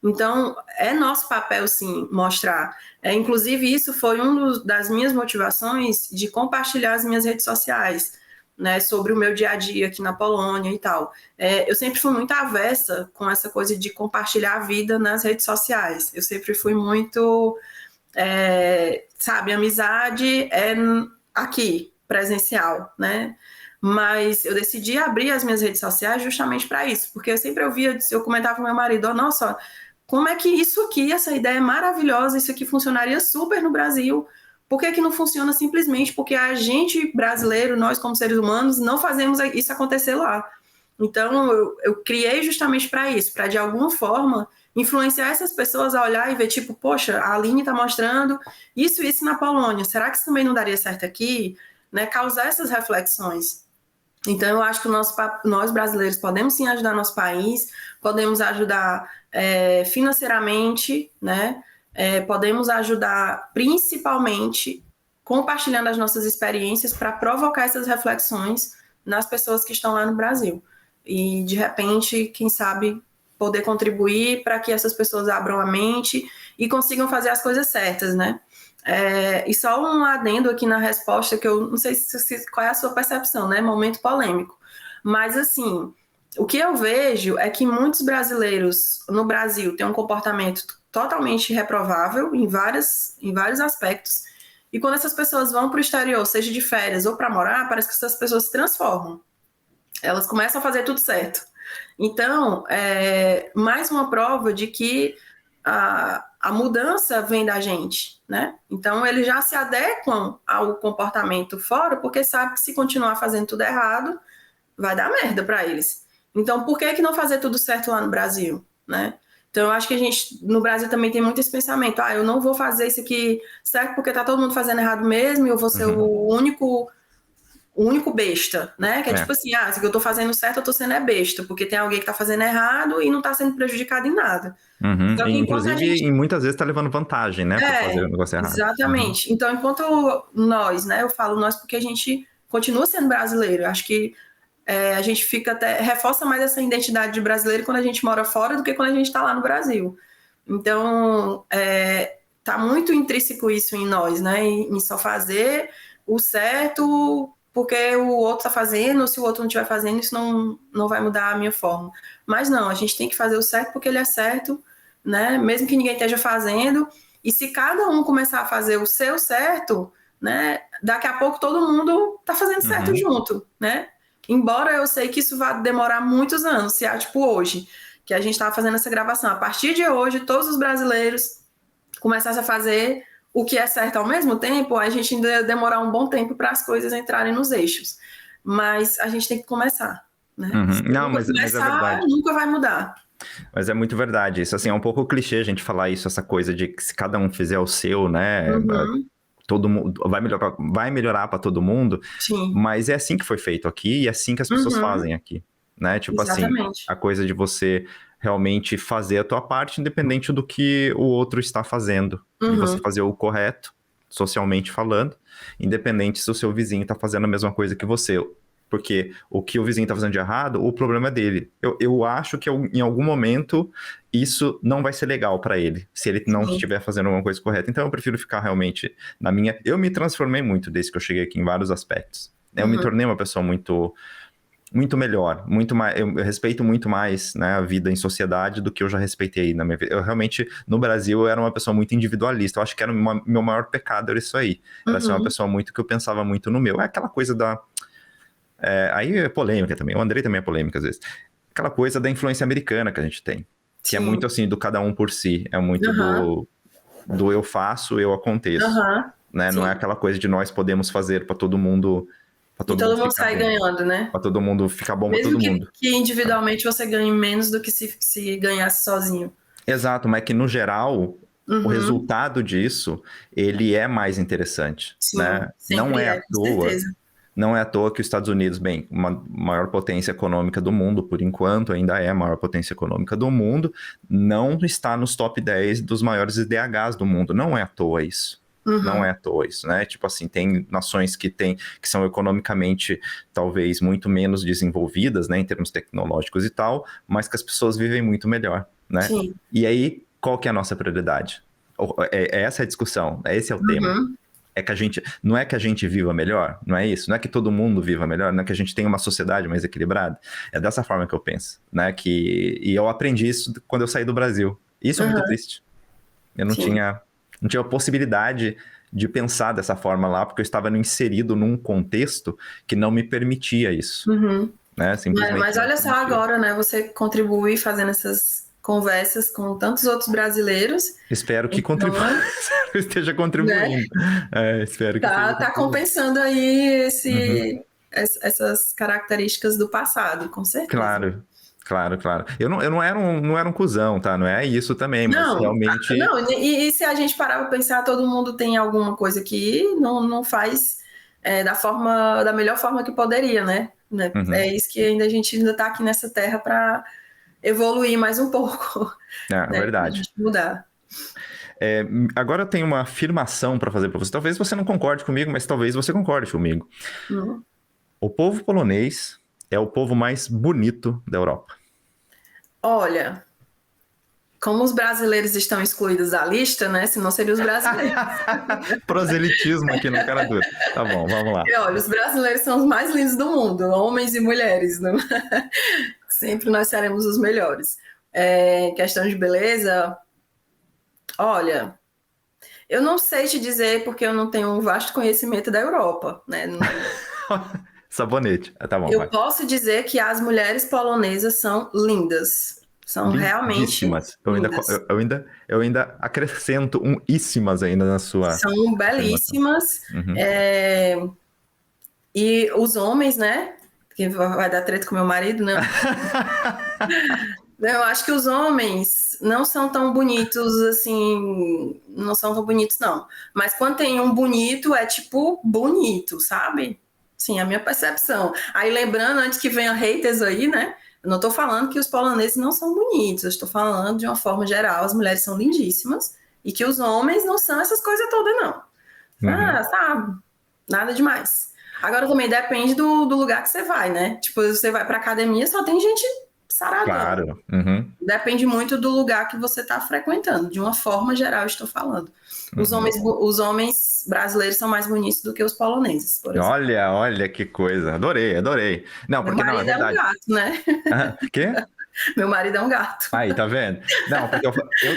[SPEAKER 2] Então, é nosso papel, sim, mostrar. Inclusive, isso foi uma das minhas motivações de compartilhar as minhas redes sociais, né, sobre o meu dia a dia aqui na Polônia e tal. Eu sempre fui muito avessa com essa coisa de compartilhar a vida nas redes sociais. Eu sempre fui muito sabe, amizade é aqui, presencial, né? Mas eu decidi abrir as minhas redes sociais justamente para isso, porque eu sempre ouvia, eu comentava com meu marido, oh, nossa, como é que isso aqui, essa ideia é maravilhosa, isso aqui funcionaria super no Brasil, por que que não funciona simplesmente porque a gente brasileiro, nós como seres humanos, não fazemos isso acontecer lá? Então eu criei justamente para isso, para de alguma forma influenciar essas pessoas a olhar e ver, tipo, poxa, a Aline está mostrando isso na Polônia, será que isso também não daria certo aqui? Né? Causar essas reflexões. Então, eu acho que nós brasileiros podemos sim ajudar nosso país, podemos ajudar financeiramente, né? Podemos ajudar principalmente compartilhando as nossas experiências para provocar essas reflexões nas pessoas que estão lá no Brasil. E, de repente, quem sabe poder contribuir para que essas pessoas abram a mente e consigam fazer as coisas certas, né? E só um adendo aqui na resposta, que eu não sei qual é a sua percepção, né? Momento polêmico. Mas, assim, o que eu vejo é que muitos brasileiros no Brasil têm um comportamento totalmente reprovável em vários aspectos. E quando essas pessoas vão para o exterior, seja de férias ou para morar, parece que essas pessoas se transformam. Elas começam a fazer tudo certo. Então, mais uma prova de que a mudança vem da gente, né? Então, eles já se adequam ao comportamento fora, porque sabe que se continuar fazendo tudo errado, vai dar merda para eles. Então, por que não fazer tudo certo lá no Brasil, né? Então, eu acho que a gente, no Brasil também tem muito esse pensamento, eu não vou fazer isso aqui certo porque tá todo mundo fazendo errado mesmo e eu vou ser
[SPEAKER 1] Uhum.
[SPEAKER 2] o único o único besta, né? Que é tipo assim, se eu tô fazendo certo, eu tô sendo besta, porque tem alguém que tá fazendo errado e não tá sendo prejudicado em nada.
[SPEAKER 1] Uhum.
[SPEAKER 2] Só
[SPEAKER 1] E,
[SPEAKER 2] que enquanto a
[SPEAKER 1] inclusive,
[SPEAKER 2] gente...
[SPEAKER 1] e muitas vezes tá levando vantagem, né, por fazer o negócio errado. Uhum.
[SPEAKER 2] Exatamente. Então, enquanto nós, né? Eu falo nós porque a gente continua sendo brasileiro. Acho que a gente fica até... reforça mais essa identidade de brasileiro quando a gente mora fora do que quando a gente tá lá no Brasil. Então, tá muito intrínseco isso em nós, né? Em só fazer o certo porque o outro tá fazendo, ou se o outro não estiver fazendo, isso não vai mudar a minha forma. Mas não, a gente tem que fazer o certo porque ele é certo, né? Mesmo que ninguém esteja fazendo. E se cada um começar a fazer o seu certo, né? Daqui a pouco todo mundo tá fazendo certo junto, né? Embora eu sei que isso vai demorar muitos anos, se tipo hoje, que a gente estava fazendo essa gravação. A partir de hoje, todos os brasileiros começassem a fazer o que é certo ao mesmo tempo, a gente ainda ia demorar um bom tempo para as coisas entrarem nos eixos. Mas a gente tem que começar, né? Se
[SPEAKER 1] Não,
[SPEAKER 2] nunca
[SPEAKER 1] mas é
[SPEAKER 2] começar,
[SPEAKER 1] verdade.
[SPEAKER 2] nunca vai mudar.
[SPEAKER 1] Mas é muito verdade. Isso, assim, é um pouco clichê a gente falar isso, essa coisa de que se cada um fizer o seu, né? Todo mundo vai melhorar para todo mundo.
[SPEAKER 2] Sim.
[SPEAKER 1] Mas é assim que foi feito aqui e é assim que as pessoas fazem aqui, né? Tipo
[SPEAKER 2] Exatamente.
[SPEAKER 1] assim, a coisa de você realmente fazer a tua parte, independente do que o outro está fazendo. De você fazer o correto, socialmente falando, independente se o seu vizinho está fazendo a mesma coisa que você. Porque o que o vizinho está fazendo de errado, o problema é dele. Eu acho que em algum momento isso não vai ser legal para ele, se ele não estiver fazendo alguma coisa correta. Então eu prefiro ficar realmente na minha... Eu me transformei muito desde que eu cheguei aqui em vários aspectos. Eu me tornei uma pessoa muito melhor, muito mais, eu respeito muito mais, né, a vida em sociedade do que eu já respeitei na minha vida. Eu realmente, no Brasil, eu era uma pessoa muito individualista. Eu acho que era meu maior pecado, era isso aí. Era ser uma pessoa muito que eu pensava muito no meu. É aquela coisa da... aí é polêmica também. O Andrei também é polêmica às vezes. Aquela coisa da influência americana que a gente tem. Que é muito assim, do cada um por si. É muito do eu faço, eu aconteço. Né? Não é aquela coisa de nós podemos fazer para todo mundo...
[SPEAKER 2] E todo mundo sai ganhando, né?
[SPEAKER 1] Pra todo mundo ficar bom, pra todo mundo.
[SPEAKER 2] Mesmo que individualmente você ganhe menos do que se ganhasse sozinho.
[SPEAKER 1] Exato, mas que no geral, o resultado disso, ele é mais interessante.
[SPEAKER 2] Sim,
[SPEAKER 1] né? Não é à toa. Não é à toa que os Estados Unidos, bem, uma maior potência econômica do mundo, por enquanto, ainda é a maior potência econômica do mundo, não está nos top 10 dos maiores IDHs do mundo. Não é à toa isso. Não é à toa isso, né? Tipo assim, tem nações que são economicamente talvez muito menos desenvolvidas, né, em termos tecnológicos e tal, mas que as pessoas vivem muito melhor, né?
[SPEAKER 2] Sim.
[SPEAKER 1] E aí, qual que é a nossa prioridade? Essa é a discussão, esse é o tema. É que não é que a gente viva melhor, não é isso? Não é que todo mundo viva melhor, não é que a gente tenha uma sociedade mais equilibrada. É dessa forma que eu penso, né? E eu aprendi isso quando eu saí do Brasil. E isso é muito triste. Eu não tinha a possibilidade de pensar dessa forma lá, porque eu estava inserido num contexto que não me permitia isso. Né? Simplesmente
[SPEAKER 2] mas olha só agora, né? Você contribui fazendo essas conversas com tantos outros brasileiros.
[SPEAKER 1] Espero que esteja contribuindo. Né? Espero que
[SPEAKER 2] tá compensando aí essas características do passado, com certeza.
[SPEAKER 1] Claro. Eu não era um cuzão, tá? Não é isso também, mas realmente...
[SPEAKER 2] Não, e se a gente parar pra pensar, todo mundo tem alguma coisa que não faz da melhor forma que poderia, né? É isso que a gente ainda tá aqui nessa terra para evoluir mais um pouco.
[SPEAKER 1] É verdade.
[SPEAKER 2] Pra gente mudar.
[SPEAKER 1] Agora eu tenho uma afirmação para fazer para você. Talvez você não concorde comigo, mas talvez você concorde comigo. O povo polonês é o povo mais bonito da Europa.
[SPEAKER 2] Olha, como os brasileiros estão excluídos da lista, né? Senão seriam os brasileiros.
[SPEAKER 1] Proselitismo aqui no cara dura. Tá bom, vamos lá.
[SPEAKER 2] E olha, os brasileiros são os mais lindos do mundo, homens e mulheres. Né? Sempre nós seremos os melhores. Questão de beleza, olha, eu não sei te dizer porque eu não tenho um vasto conhecimento da Europa, né?
[SPEAKER 1] Sabonete. Tá bom.
[SPEAKER 2] Eu posso dizer que as mulheres polonesas são lindas. São realmente lindas.
[SPEAKER 1] Eu ainda acrescento íssimas ainda na sua...
[SPEAKER 2] São belíssimas. E os homens, né? Que vai dar treta com meu marido, né? Eu acho que os homens não são tão bonitos assim, não são tão bonitos, não. Mas quando tem um bonito, é tipo bonito, sabe? Sim, a minha percepção. Aí lembrando, antes que venha haters aí, né? Eu não estou falando que os poloneses não são bonitos, eu estou falando de uma forma geral, as mulheres são lindíssimas e que os homens não são essas coisas todas, não.
[SPEAKER 1] Uhum.
[SPEAKER 2] Sabe, nada demais. Agora também depende do lugar que você vai, né? Tipo, você vai pra academia, só tem gente saradão.
[SPEAKER 1] Claro. Uhum.
[SPEAKER 2] Depende muito do lugar que você está frequentando. De uma forma geral, estou falando.
[SPEAKER 1] Uhum.
[SPEAKER 2] Os homens brasileiros são mais bonitos do que os poloneses, por exemplo.
[SPEAKER 1] Olha que coisa. Adorei, adorei. Não,
[SPEAKER 2] Meu
[SPEAKER 1] porque não, é
[SPEAKER 2] marido é um
[SPEAKER 1] verdade.
[SPEAKER 2] gato, né?
[SPEAKER 1] Quê?
[SPEAKER 2] Meu marido é um gato.
[SPEAKER 1] Aí, tá vendo? Não, porque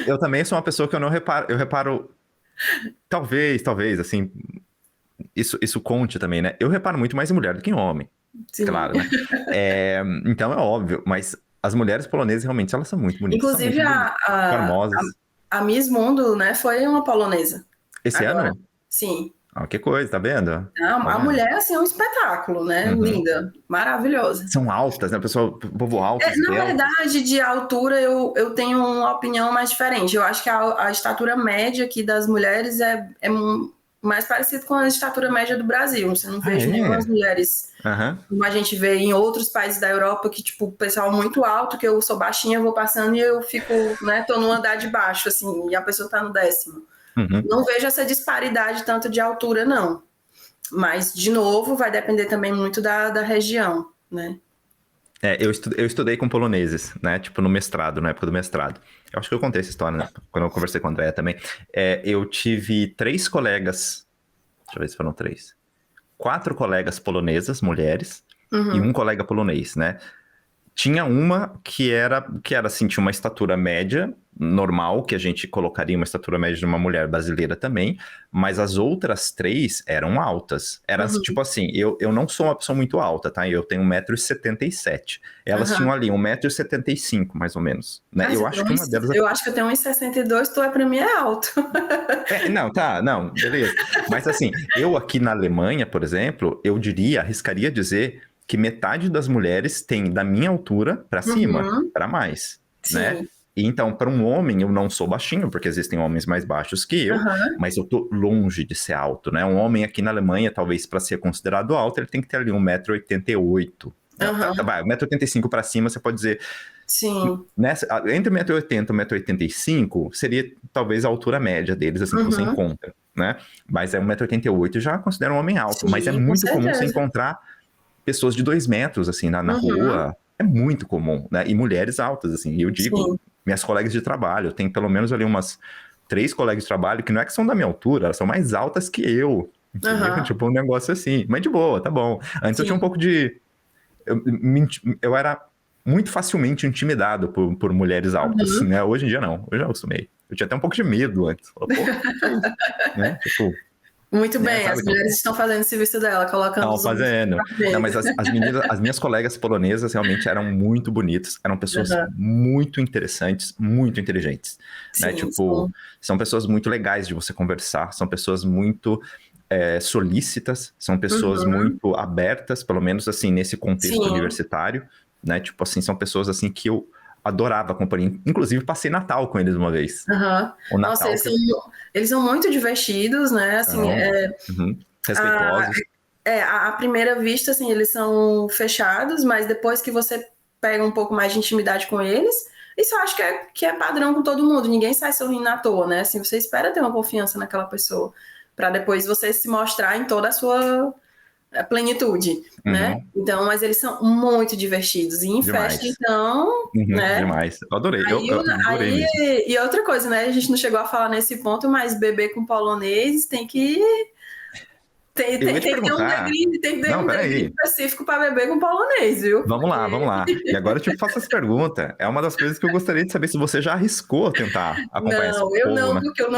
[SPEAKER 1] eu também sou uma pessoa que eu não reparo. Eu reparo, talvez, assim, isso conte também, né? Eu reparo muito mais em mulher do que em homem.
[SPEAKER 2] Sim.
[SPEAKER 1] Claro, né? Então é óbvio, mas as mulheres polonesas realmente elas são muito bonitas, são
[SPEAKER 2] Inclusive,
[SPEAKER 1] muito bonitas, formosas.
[SPEAKER 2] a Miss Mundo, né, foi uma polonesa.
[SPEAKER 1] Esse
[SPEAKER 2] Agora,
[SPEAKER 1] ano?
[SPEAKER 2] sim.
[SPEAKER 1] Ah, que coisa, tá vendo? Tá
[SPEAKER 2] A
[SPEAKER 1] vendo?
[SPEAKER 2] mulher, assim, é um espetáculo, né?
[SPEAKER 1] Uhum.
[SPEAKER 2] Linda, maravilhosa.
[SPEAKER 1] São altas, né? O povo alto,
[SPEAKER 2] Na
[SPEAKER 1] esbelto.
[SPEAKER 2] verdade, de altura, eu tenho uma opinião mais diferente. Eu acho que a estatura média aqui das mulheres é mais parecida com a estatura média do Brasil. Você não
[SPEAKER 1] Ah,
[SPEAKER 2] vejo nenhuma
[SPEAKER 1] é?
[SPEAKER 2] mulheres
[SPEAKER 1] Aham.
[SPEAKER 2] como a gente vê em outros países da Europa, que, tipo, o pessoal muito alto, que eu sou baixinha, eu vou passando e eu fico, né, tô no andar de baixo, assim, e a pessoa tá no 10º.
[SPEAKER 1] Uhum.
[SPEAKER 2] Não vejo essa disparidade tanto de altura, não. Mas, de novo, vai depender também muito da região, né?
[SPEAKER 1] Eu estudei com poloneses, né? Tipo, no mestrado, na época do mestrado. Eu acho que eu contei essa história, né? Quando eu conversei com a Andrea também. Eu tive 3 colegas, deixa eu ver se foram 3. 4 colegas polonesas, mulheres, e
[SPEAKER 2] Uhum.
[SPEAKER 1] um colega polonês, né? Tinha uma que era assim, tinha uma estatura média, normal, que a gente colocaria uma estatura média de uma mulher brasileira também, mas as outras 3 eram altas. Era
[SPEAKER 2] Uhum.
[SPEAKER 1] tipo assim, eu não sou uma pessoa muito alta, tá? Eu tenho 1,77 m. Elas tinham
[SPEAKER 2] Uhum.
[SPEAKER 1] ali 1,75 m, mais ou menos, né?
[SPEAKER 2] Ah,
[SPEAKER 1] Eu acho que uma delas...
[SPEAKER 2] eu acho que eu tenho 1,62 tu pra mim é alto.
[SPEAKER 1] Não, tá, não, beleza. Mas assim, eu aqui na Alemanha, por exemplo, arriscaria dizer que metade das mulheres tem da minha altura para cima,
[SPEAKER 2] Uhum.
[SPEAKER 1] para mais, né?
[SPEAKER 2] Sim.
[SPEAKER 1] E então, para um homem, eu não sou baixinho, porque existem homens mais baixos que eu,
[SPEAKER 2] Uhum.
[SPEAKER 1] mas eu tô longe de ser alto, né? Um homem aqui na Alemanha, talvez para ser considerado alto, ele tem que ter ali 1,88 m.
[SPEAKER 2] Uhum.
[SPEAKER 1] Vai, 1,85 m para cima, você pode dizer,
[SPEAKER 2] Sim.
[SPEAKER 1] entre 1,80 m e 1,85 m seria talvez a altura média deles, assim, que você
[SPEAKER 2] Uhum.
[SPEAKER 1] encontra, né? Mas 1,88 m já considera um homem alto, mas é
[SPEAKER 2] Sim, com
[SPEAKER 1] muito comum você
[SPEAKER 2] certeza.
[SPEAKER 1] encontrar pessoas de 2 metros, assim, na
[SPEAKER 2] Uhum.
[SPEAKER 1] rua. É muito comum, né? E mulheres altas, assim. E eu digo,
[SPEAKER 2] Sim.
[SPEAKER 1] minhas colegas de trabalho, tem pelo menos ali umas 3 colegas de trabalho que não é que são da minha altura, elas são mais altas que eu, entendeu?
[SPEAKER 2] Uhum.
[SPEAKER 1] Tipo, um negócio assim. Mas de boa, tá bom. Antes eu tinha um
[SPEAKER 2] Sim.
[SPEAKER 1] pouco de... Eu era muito facilmente intimidado por mulheres altas,
[SPEAKER 2] Uhum.
[SPEAKER 1] né? Hoje em dia não, hoje eu acostumei. Eu tinha até um pouco de medo antes. Falei, pô, que é isso? Né? Tipo,
[SPEAKER 2] Muito
[SPEAKER 1] né?
[SPEAKER 2] bem,
[SPEAKER 1] Sabe
[SPEAKER 2] as
[SPEAKER 1] aquela
[SPEAKER 2] mulheres
[SPEAKER 1] coisa?
[SPEAKER 2] estão fazendo o serviço dela, colocando
[SPEAKER 1] Estavam
[SPEAKER 2] os homens
[SPEAKER 1] fazendo.
[SPEAKER 2] pra
[SPEAKER 1] Não,
[SPEAKER 2] ver.
[SPEAKER 1] mas as meninas, as minhas colegas polonesas realmente eram muito bonitas, eram pessoas
[SPEAKER 2] Uhum.
[SPEAKER 1] muito interessantes, muito inteligentes, né?
[SPEAKER 2] Sim,
[SPEAKER 1] Tipo, são pessoas muito legais de você conversar, são pessoas muito solícitas, são pessoas
[SPEAKER 2] Uhum.
[SPEAKER 1] muito abertas, pelo menos assim, nesse contexto
[SPEAKER 2] Sim.
[SPEAKER 1] universitário, né? Tipo assim, são pessoas assim que eu adorava a companhia. Inclusive, passei Natal com eles uma vez.
[SPEAKER 2] Uhum.
[SPEAKER 1] O
[SPEAKER 2] Nossa,
[SPEAKER 1] Natal que
[SPEAKER 2] eles são muito divertidos, né? Assim,
[SPEAKER 1] são
[SPEAKER 2] a,
[SPEAKER 1] respeitosos.
[SPEAKER 2] à primeira vista, assim, eles são fechados, mas depois que você pega um pouco mais de intimidade com eles, isso eu acho que é padrão com todo mundo. Ninguém sai sorrindo à toa, né? Assim, você espera ter uma confiança naquela pessoa, para depois você se mostrar em toda a sua plenitude, né?
[SPEAKER 1] Uhum,
[SPEAKER 2] Então, mas eles são muito divertidos. E em festa,
[SPEAKER 1] demais.
[SPEAKER 2] então,
[SPEAKER 1] Uhum,
[SPEAKER 2] né?
[SPEAKER 1] demais. Eu adorei,
[SPEAKER 2] Aí,
[SPEAKER 1] eu adorei
[SPEAKER 2] aí,
[SPEAKER 1] mesmo.
[SPEAKER 2] e outra coisa, né? A gente não chegou a falar nesse ponto, mas beber com polonês
[SPEAKER 1] Eu ia te
[SPEAKER 2] tem que ter
[SPEAKER 1] perguntar.
[SPEAKER 2] tem que ter
[SPEAKER 1] Não,
[SPEAKER 2] um degredo
[SPEAKER 1] peraí.
[SPEAKER 2] específico para beber com polonês, viu?
[SPEAKER 1] Vamos lá,
[SPEAKER 2] Porque
[SPEAKER 1] vamos lá. E agora eu te faço essa pergunta. É uma das coisas que eu gostaria de saber se você já arriscou tentar acompanhar esse
[SPEAKER 2] não, eu
[SPEAKER 1] povo,
[SPEAKER 2] não,
[SPEAKER 1] né?
[SPEAKER 2] porque eu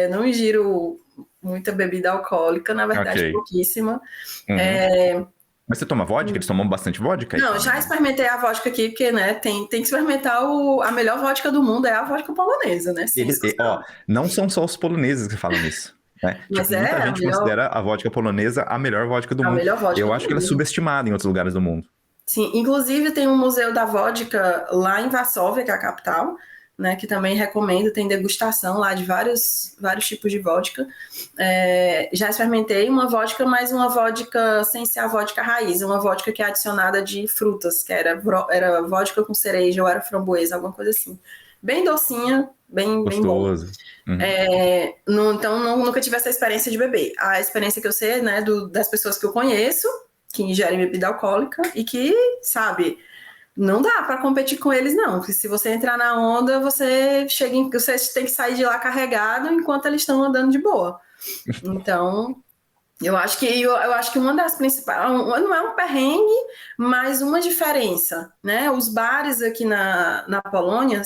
[SPEAKER 2] não ingiro muita bebida alcoólica, na
[SPEAKER 1] Ok.
[SPEAKER 2] verdade, pouquíssima.
[SPEAKER 1] Uhum.
[SPEAKER 2] É,
[SPEAKER 1] Mas você toma vodka? Eles tomam bastante vodka aí
[SPEAKER 2] não,
[SPEAKER 1] também,
[SPEAKER 2] já
[SPEAKER 1] né?
[SPEAKER 2] experimentei a vodka aqui, porque, né, tem que experimentar a melhor vodka do mundo, é a vodka polonesa, né? Sem
[SPEAKER 1] Ó,
[SPEAKER 2] discussão.
[SPEAKER 1] não são só os poloneses que falam isso, né?
[SPEAKER 2] Mas
[SPEAKER 1] Tipo,
[SPEAKER 2] é
[SPEAKER 1] muita gente considera a vodka polonesa a melhor vodka do
[SPEAKER 2] a
[SPEAKER 1] mundo.
[SPEAKER 2] melhor vodka
[SPEAKER 1] Eu
[SPEAKER 2] do
[SPEAKER 1] acho que ela é
[SPEAKER 2] mundo.
[SPEAKER 1] subestimada em outros lugares do mundo.
[SPEAKER 2] Sim, inclusive tem um museu da vodka lá em Varsóvia, que é a capital, né, que também recomendo, tem degustação lá de vários tipos de vodka. Já experimentei uma vodka, mas uma vodka sem ser a vodka raiz, uma vodka que é adicionada de frutas, que era vodka com cereja ou era framboesa, alguma coisa assim. Bem docinha, bem bom.
[SPEAKER 1] Gostoso. Uhum.
[SPEAKER 2] Então, nunca tive essa experiência de beber. A experiência que eu sei, né, das pessoas que eu conheço, que ingerem bebida alcoólica e que, sabe, não dá para competir com eles, não. Porque se você entrar na onda, você tem que sair de lá carregado enquanto eles estão andando de boa. Então, eu acho que uma das principais, não é um perrengue, mas uma diferença, né? Os bares aqui na Polônia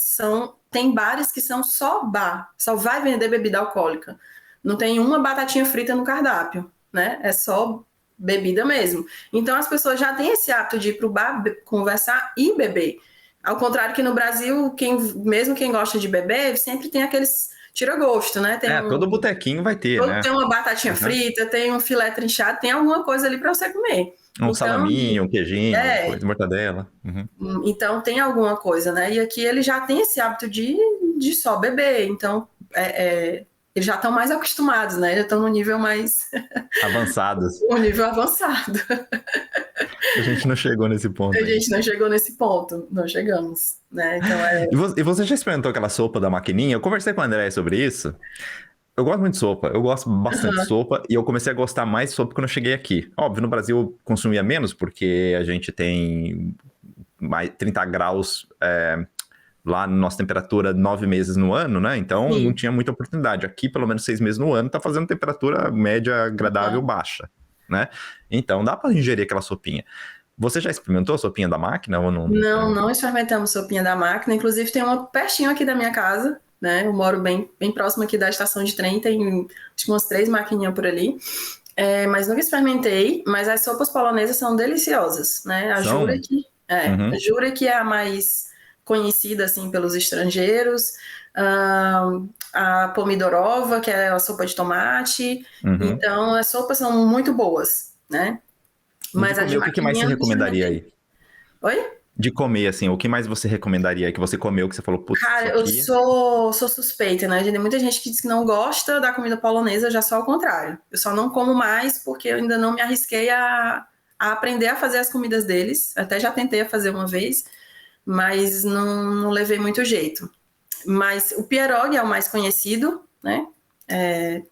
[SPEAKER 2] tem bares que são só bar, só vai vender bebida alcoólica. Não tem uma batatinha frita no cardápio, né? É só bebida mesmo. Então as pessoas já têm esse hábito de ir pro bar, conversar e beber. Ao contrário que no Brasil, mesmo quem gosta de beber, sempre tem aqueles tira-gosto, né?
[SPEAKER 1] Todo botequinho vai ter, né?
[SPEAKER 2] Tem uma batatinha frita, tem um filé trinchado, tem alguma coisa ali para você comer.
[SPEAKER 1] Um salaminho, um queijinho, mortadela.
[SPEAKER 2] Uhum. Então tem alguma coisa, né? E aqui ele já tem esse hábito de só beber. Então eles já estão mais acostumados, né? Já estão no nível mais
[SPEAKER 1] avançados.
[SPEAKER 2] Um nível avançado.
[SPEAKER 1] A gente não chegou nesse ponto.
[SPEAKER 2] A gente não chegou nesse ponto, não chegamos, né? Então
[SPEAKER 1] E você já experimentou aquela sopa da maquininha? Eu conversei com a André sobre isso. Eu gosto muito de sopa, eu gosto bastante de sopa, e eu comecei a gostar mais de sopa quando eu cheguei aqui. Óbvio, no Brasil eu consumia menos, porque a gente tem mais 30 graus lá na nossa temperatura 9 meses no ano, né? Então não tinha muita oportunidade. Aqui, pelo menos 6 meses no ano, tá fazendo temperatura média agradável baixa, né? Então dá para ingerir aquela sopinha. Você já experimentou a sopinha da máquina? Ou
[SPEAKER 2] não experimentamos sopinha da máquina. Inclusive tem uma pertinho aqui da minha casa, né? Eu moro bem próximo aqui da estação de trem, tem acho que umas 3 maquininhas por ali. Mas nunca experimentei, mas as sopas polonesas são deliciosas, né? A Jurek é a mais conhecida assim pelos estrangeiros. A pomidorova, que é a sopa de tomate. Então as sopas são muito boas, né?
[SPEAKER 1] Mas o que mais você recomendaria aí?
[SPEAKER 2] Oi?
[SPEAKER 1] De comer, assim, o que mais você recomendaria que você comeu, que você falou, putz,
[SPEAKER 2] cara, eu sou suspeita, né? Tem muita gente que diz que não gosta da comida polonesa, já só ao contrário. Eu só não como mais porque eu ainda não me arrisquei a aprender a fazer as comidas deles. Até já tentei a fazer uma vez, mas não levei muito jeito. Mas o pierogi é o mais conhecido, né?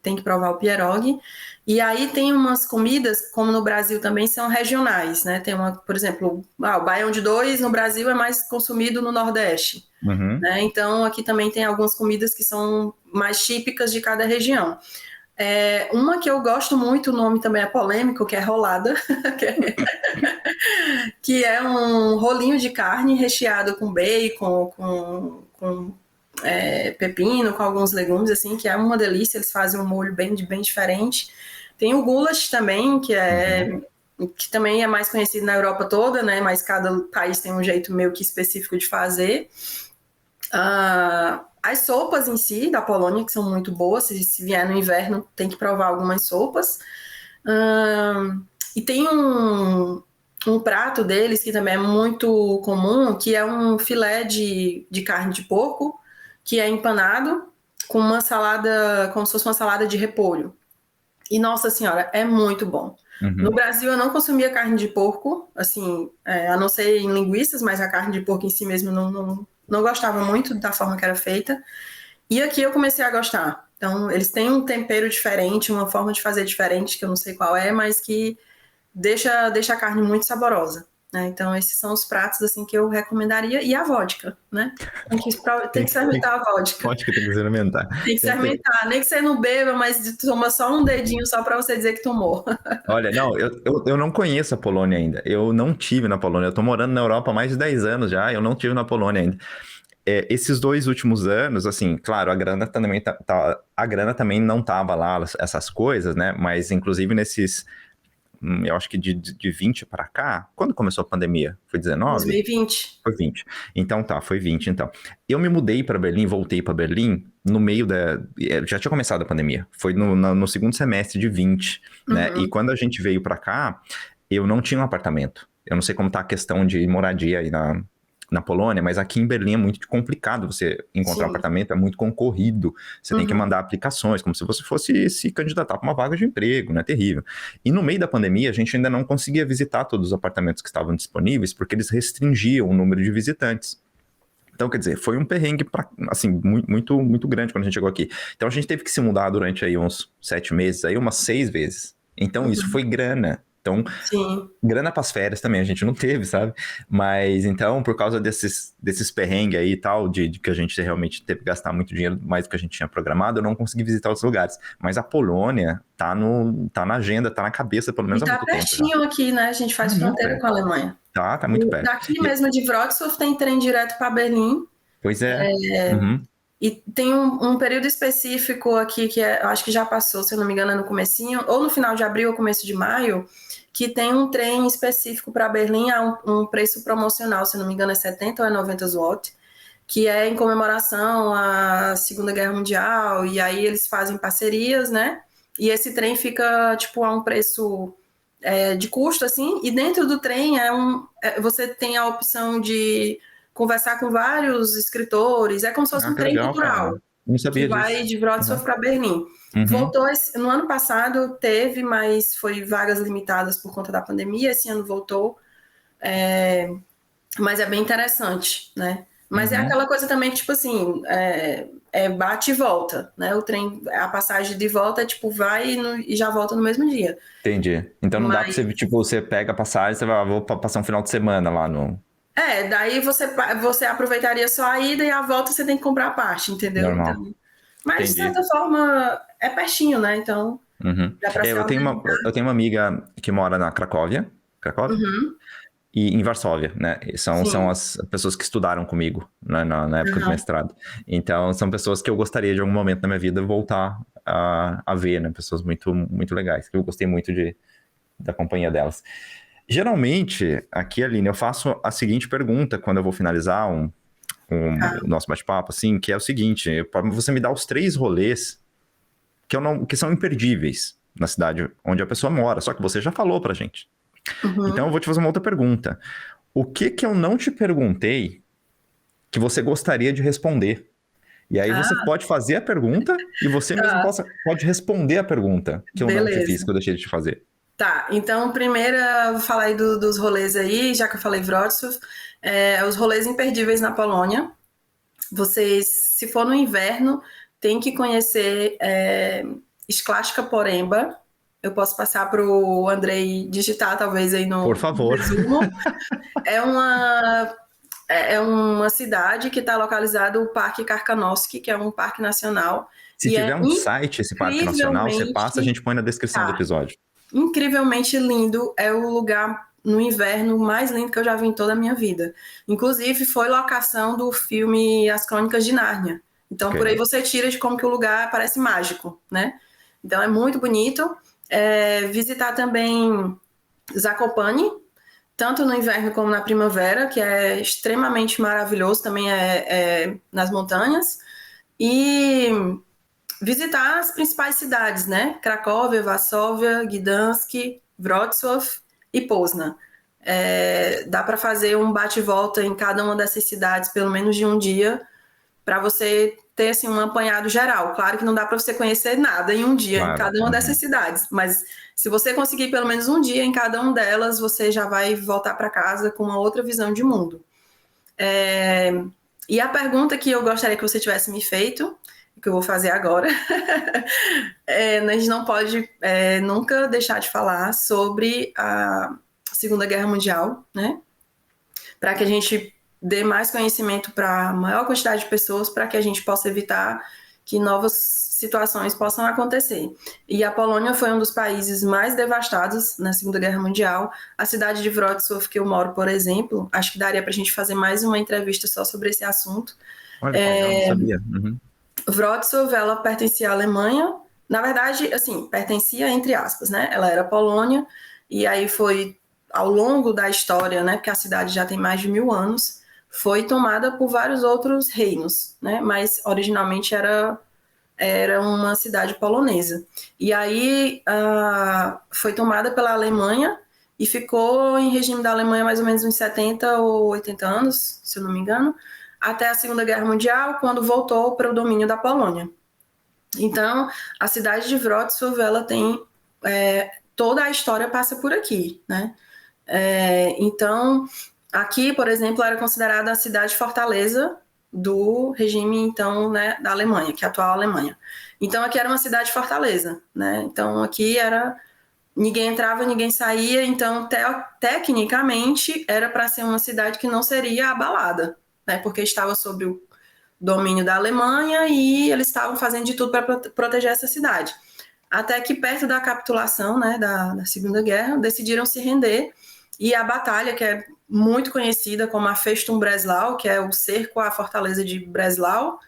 [SPEAKER 2] Tem que provar o pierogi. E aí tem umas comidas, como no Brasil também, são regionais, né? Tem por exemplo, o baião de dois no Brasil é mais consumido no Nordeste. Né? Então aqui também tem algumas comidas que são mais típicas de cada região. Uma que eu gosto muito, o nome também é polêmico, que é rolada, que é um rolinho de carne recheado com bacon, com pepino, com alguns legumes, assim, que é uma delícia. Eles fazem um molho bem diferente. Tem o goulash também, que também é mais conhecido na Europa toda, né? Mas cada país tem um jeito meio que específico de fazer. As sopas em si, da Polônia, que são muito boas. Se vier no inverno, tem que provar algumas sopas. E tem um prato deles que também é muito comum, que é um filé de carne de porco, que é empanado com uma salada, como se fosse uma salada de repolho. E, nossa senhora, é muito bom. No Brasil, eu não consumia carne de porco, assim, a não ser em linguiças, mas a carne de porco em si mesmo não gostava muito da forma que era feita. E aqui eu comecei a gostar. Então, eles têm um tempero diferente, uma forma de fazer diferente, que eu não sei qual é, mas que deixa a carne muito saborosa. Né? Então, esses são os pratos assim que eu recomendaria. E a vodka, né? Tem que experimentar a vodka.
[SPEAKER 1] Vodka tem que experimentar.
[SPEAKER 2] Tem que experimentar. Nem que você não beba, mas toma só um dedinho só para você dizer que tomou.
[SPEAKER 1] Olha, não, eu não conheço a Polônia ainda. Eu não tive na Polônia. Eu tô morando na Europa há mais de 10 anos já. Eu não tive na Polônia ainda. Esses 2 últimos anos, assim, claro, a grana também não tava lá, essas coisas, né? Mas, inclusive, nesses... eu acho que de 20 para cá, quando começou a pandemia? Foi 19?
[SPEAKER 2] 2020.
[SPEAKER 1] Foi 20. Então foi 20 então. Eu me mudei para Berlim, voltei para Berlim no meio já tinha começado a pandemia. Foi no segundo semestre de 20, né? E quando a gente veio para cá, eu não tinha um apartamento. Eu não sei como tá a questão de moradia aí na Polônia, mas aqui em Berlim é muito complicado você encontrar um
[SPEAKER 2] Sim.
[SPEAKER 1] apartamento, é muito concorrido. Você tem que mandar aplicações, como se você fosse se candidatar para uma vaga de emprego, né? Terrível. E no meio da pandemia, a gente ainda não conseguia visitar todos os apartamentos que estavam disponíveis, porque eles restringiam o número de visitantes. Então, quer dizer, foi um perrengue, assim, muito, muito grande quando a gente chegou aqui. Então, a gente teve que se mudar durante aí uns 7 meses, aí umas 6 vezes. Então, isso foi grana. Então,
[SPEAKER 2] Sim.
[SPEAKER 1] grana para as férias também a gente não teve, sabe? Mas, então, por causa desses perrengues aí e tal, de que a gente realmente teve que gastar muito dinheiro, mais do que a gente tinha programado, eu não consegui visitar outros lugares. Mas a Polônia tá na agenda, tá na cabeça, pelo
[SPEAKER 2] E
[SPEAKER 1] menos há
[SPEAKER 2] tá
[SPEAKER 1] muito tempo já.
[SPEAKER 2] pertinho aqui, né? A gente
[SPEAKER 1] Tá
[SPEAKER 2] faz
[SPEAKER 1] muito
[SPEAKER 2] fronteira com
[SPEAKER 1] perto.
[SPEAKER 2] a Alemanha.
[SPEAKER 1] Tá muito perto.
[SPEAKER 2] Daqui mesmo de Wrocław tem trem direto para Berlim.
[SPEAKER 1] Pois é. Uhum.
[SPEAKER 2] E tem um período específico aqui que eu acho que já passou, se eu não me engano, é no comecinho, ou no final de abril ou começo de maio, que tem um trem específico para Berlim a um preço promocional, se eu não me engano é 70 ou é 90 zloty, que é em comemoração à Segunda Guerra Mundial, e aí eles fazem parcerias, né? E esse trem fica, tipo, a um preço de custo, assim, e dentro do trem você tem a opção de conversar com vários escritores, é como se fosse
[SPEAKER 1] Ah,
[SPEAKER 2] um
[SPEAKER 1] que
[SPEAKER 2] trem
[SPEAKER 1] legal, cara.
[SPEAKER 2] cultural,
[SPEAKER 1] Não
[SPEAKER 2] que
[SPEAKER 1] sabia
[SPEAKER 2] vai
[SPEAKER 1] disso.
[SPEAKER 2] de Wrocław para Berlim.
[SPEAKER 1] Uhum.
[SPEAKER 2] Voltou no ano passado, teve, mas foi vagas limitadas por conta da pandemia, esse ano voltou, mas é bem interessante, né? Mas é aquela coisa também que, tipo assim, bate e volta, né? O trem, a passagem de volta é tipo, vai e já volta no mesmo dia.
[SPEAKER 1] Entendi. Então não dá pra
[SPEAKER 2] Mas
[SPEAKER 1] você, tipo, você pega a passagem, você vai, vou passar um final de semana lá no
[SPEAKER 2] daí você aproveitaria só a ida e a volta você tem que comprar a parte, entendeu?
[SPEAKER 1] normal.
[SPEAKER 2] Então, mas de
[SPEAKER 1] Entendi.
[SPEAKER 2] certa forma é pertinho, né? Então
[SPEAKER 1] Uhum.
[SPEAKER 2] dá para
[SPEAKER 1] É,
[SPEAKER 2] se
[SPEAKER 1] eu
[SPEAKER 2] organizar.
[SPEAKER 1] tenho uma amiga que mora na Cracóvia, Cracóvia?
[SPEAKER 2] Uhum,
[SPEAKER 1] E em Varsóvia, né? E são
[SPEAKER 2] sim.
[SPEAKER 1] as pessoas que estudaram comigo, né, na época do
[SPEAKER 2] Uhum.
[SPEAKER 1] mestrado. Então, são pessoas que eu gostaria de algum momento na minha vida voltar a ver, né? Pessoas muito, muito legais, que eu gostei muito da companhia delas. Geralmente, aqui, Aline, eu faço a seguinte pergunta quando eu vou finalizar
[SPEAKER 2] Tá.
[SPEAKER 1] o nosso bate-papo, assim, que é o seguinte: você me dá os 3 rolês que são imperdíveis na cidade onde a pessoa mora, só que você já falou pra gente. Então
[SPEAKER 2] Uhum.
[SPEAKER 1] eu vou te fazer uma outra pergunta. O que eu não te perguntei que você gostaria de responder? E aí você
[SPEAKER 2] Ah,
[SPEAKER 1] pode fazer a pergunta e você mesmo
[SPEAKER 2] tá.
[SPEAKER 1] pode responder a pergunta que eu não te fiz,
[SPEAKER 2] Beleza.
[SPEAKER 1] que eu deixei de te fazer.
[SPEAKER 2] Tá, então primeiro eu vou falar aí dos rolês aí, já que eu falei Wrocław, os rolês imperdíveis na Polônia. Vocês, se for no inverno, tem que conhecer Szklarska Poręba. Eu posso passar para o Andrei digitar, talvez, aí
[SPEAKER 1] Por
[SPEAKER 2] no
[SPEAKER 1] favor.
[SPEAKER 2] resumo. É uma, é uma cidade que está localizado o Parque Karkonoski, que é um parque nacional,
[SPEAKER 1] Se
[SPEAKER 2] e é
[SPEAKER 1] tiver um site, esse Parque Nacional, você passa, a
[SPEAKER 2] incrivelmente,
[SPEAKER 1] gente põe na descrição do
[SPEAKER 2] tá,
[SPEAKER 1] episódio.
[SPEAKER 2] incrivelmente lindo. É o lugar no inverno mais lindo que eu já vi em toda a minha vida. Inclusive, foi locação do filme As Crônicas de Nárnia. Então, por aí
[SPEAKER 1] Ok.
[SPEAKER 2] você tira de como que o lugar parece mágico, né? Então, é muito bonito. Visitar também Zakopane, tanto no inverno como na primavera, que é extremamente maravilhoso, também nas montanhas. E visitar as principais cidades, né? Cracóvia, Varsóvia, Gdansk, Wrocław e Poznan. Dá para fazer um bate-volta em cada uma dessas cidades, pelo menos de um dia, para você ter assim, um apanhado geral. Claro que não dá para você conhecer nada em um dia em
[SPEAKER 1] Claro.
[SPEAKER 2] cada uma dessas cidades, mas se você conseguir pelo menos um dia em cada uma delas, você já vai voltar para casa com uma outra visão de mundo. E a pergunta que eu gostaria que você tivesse me feito, que eu vou fazer agora, a gente não pode nunca deixar de falar sobre a Segunda Guerra Mundial, né? Para que a gente dê mais conhecimento para a maior quantidade de pessoas, para que a gente possa evitar que novas situações possam acontecer. E a Polônia foi um dos países mais devastados na Segunda Guerra Mundial. A cidade de Wrocław, que eu moro, por exemplo, acho que daria para a gente fazer mais uma entrevista só sobre esse assunto.
[SPEAKER 1] Olha que legal, não sabia. Uhum.
[SPEAKER 2] Wrocław, ela pertencia à Alemanha. Na verdade, assim, pertencia entre aspas, né? Ela era Polônia, e aí foi ao longo da história, né? Porque a cidade já tem mais de 1000 anos, foi tomada por vários outros reinos, né? Mas originalmente era uma cidade polonesa. E aí foi tomada pela Alemanha, e ficou em regime da Alemanha mais ou menos uns 70 ou 80 anos, se eu não me engano, até a Segunda Guerra Mundial, quando voltou para o domínio da Polônia. Então, a cidade de Wrocław, ela tem toda a história passa por aqui, né? Então, aqui, por exemplo, era considerada a cidade fortaleza do regime, então, né, da Alemanha, que é a atual Alemanha. Então, aqui era uma cidade fortaleza, né? Então, aqui era ninguém entrava, ninguém saía, então, tecnicamente, era para ser uma cidade que não seria abalada, né? Porque estava sob o domínio da Alemanha e eles estavam fazendo de tudo para proteger essa cidade. Até que perto da capitulação, né, da Segunda Guerra, decidiram se render e a batalha, que é muito conhecida como a Festung Breslau, que é o cerco à fortaleza de Breslau,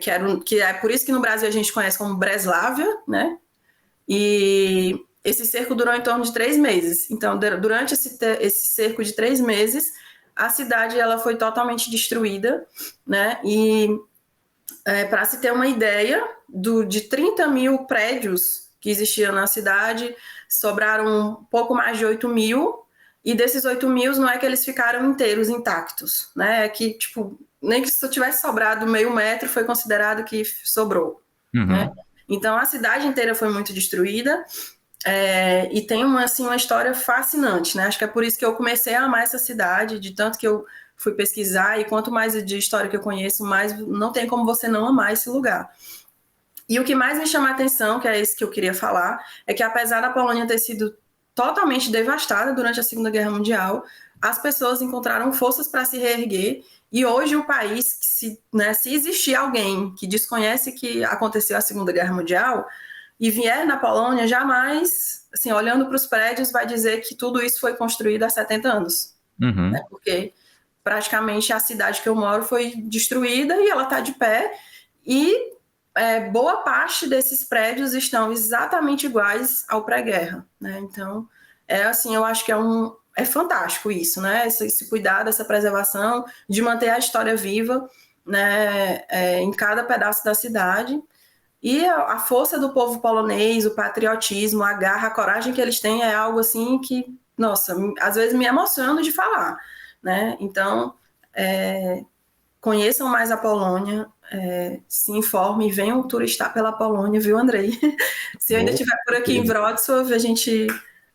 [SPEAKER 2] que é por isso que no Brasil a gente conhece como Breslávia, né? E esse cerco durou em torno de 3 meses. Então, durante esse cerco de 3 meses, a cidade ela foi totalmente destruída, né? E para se ter uma ideia, de 30 mil prédios que existiam na cidade, sobraram um pouco mais de 8 mil, e desses 8 mil não é que eles ficaram inteiros, intactos, né? É que, tipo, nem que se tivesse sobrado meio metro, foi considerado que sobrou, né? Então, a cidade inteira foi muito destruída, e tem uma história fascinante, né? Acho que é por isso que eu comecei a amar essa cidade, de tanto que eu fui pesquisar, e quanto mais de história que eu conheço, mais não tem como você não amar esse lugar. E o que mais me chama a atenção, que é isso que eu queria falar, é que apesar da Polônia ter sido totalmente devastada durante a Segunda Guerra Mundial, as pessoas encontraram forças para se reerguer, e hoje o país, se existir alguém que desconhece que aconteceu a Segunda Guerra Mundial e vier na Polônia, jamais, assim, olhando para os prédios, vai dizer que tudo isso foi construído há 70 anos. Né? Porque praticamente a cidade que eu moro foi destruída e ela está de pé, e boa parte desses prédios estão exatamente iguais ao pré-guerra, né? Então, assim, eu acho que é fantástico isso, né? Esse cuidado, essa preservação, de manter a história viva, né? Em cada pedaço da cidade. E a força do povo polonês, o patriotismo, a garra, a coragem que eles têm é algo assim que, nossa, às vezes me emociono de falar, né? Então, conheçam mais a Polônia, se informem e venham turistar pela Polônia, viu, Andrei? Se eu ainda estiver por aqui em Wrocław, a gente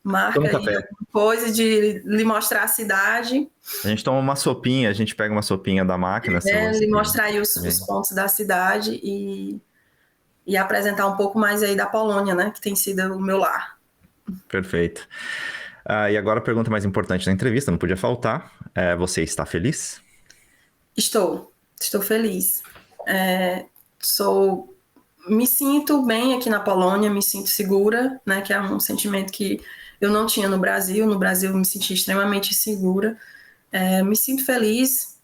[SPEAKER 2] marca aí alguma coisa de lhe mostrar a cidade.
[SPEAKER 1] A gente toma uma sopinha, a gente pega uma sopinha da máquina.
[SPEAKER 2] Lhe mostrar aí os pontos da cidade e apresentar um pouco mais aí da Polônia, né, que tem sido o meu lar.
[SPEAKER 1] Perfeito. E agora a pergunta mais importante da entrevista, não podia faltar. Você está feliz?
[SPEAKER 2] Estou feliz. Me sinto bem aqui na Polônia, me sinto segura, né, que é um sentimento que eu não tinha no Brasil. No Brasil eu me senti extremamente segura. Me sinto feliz,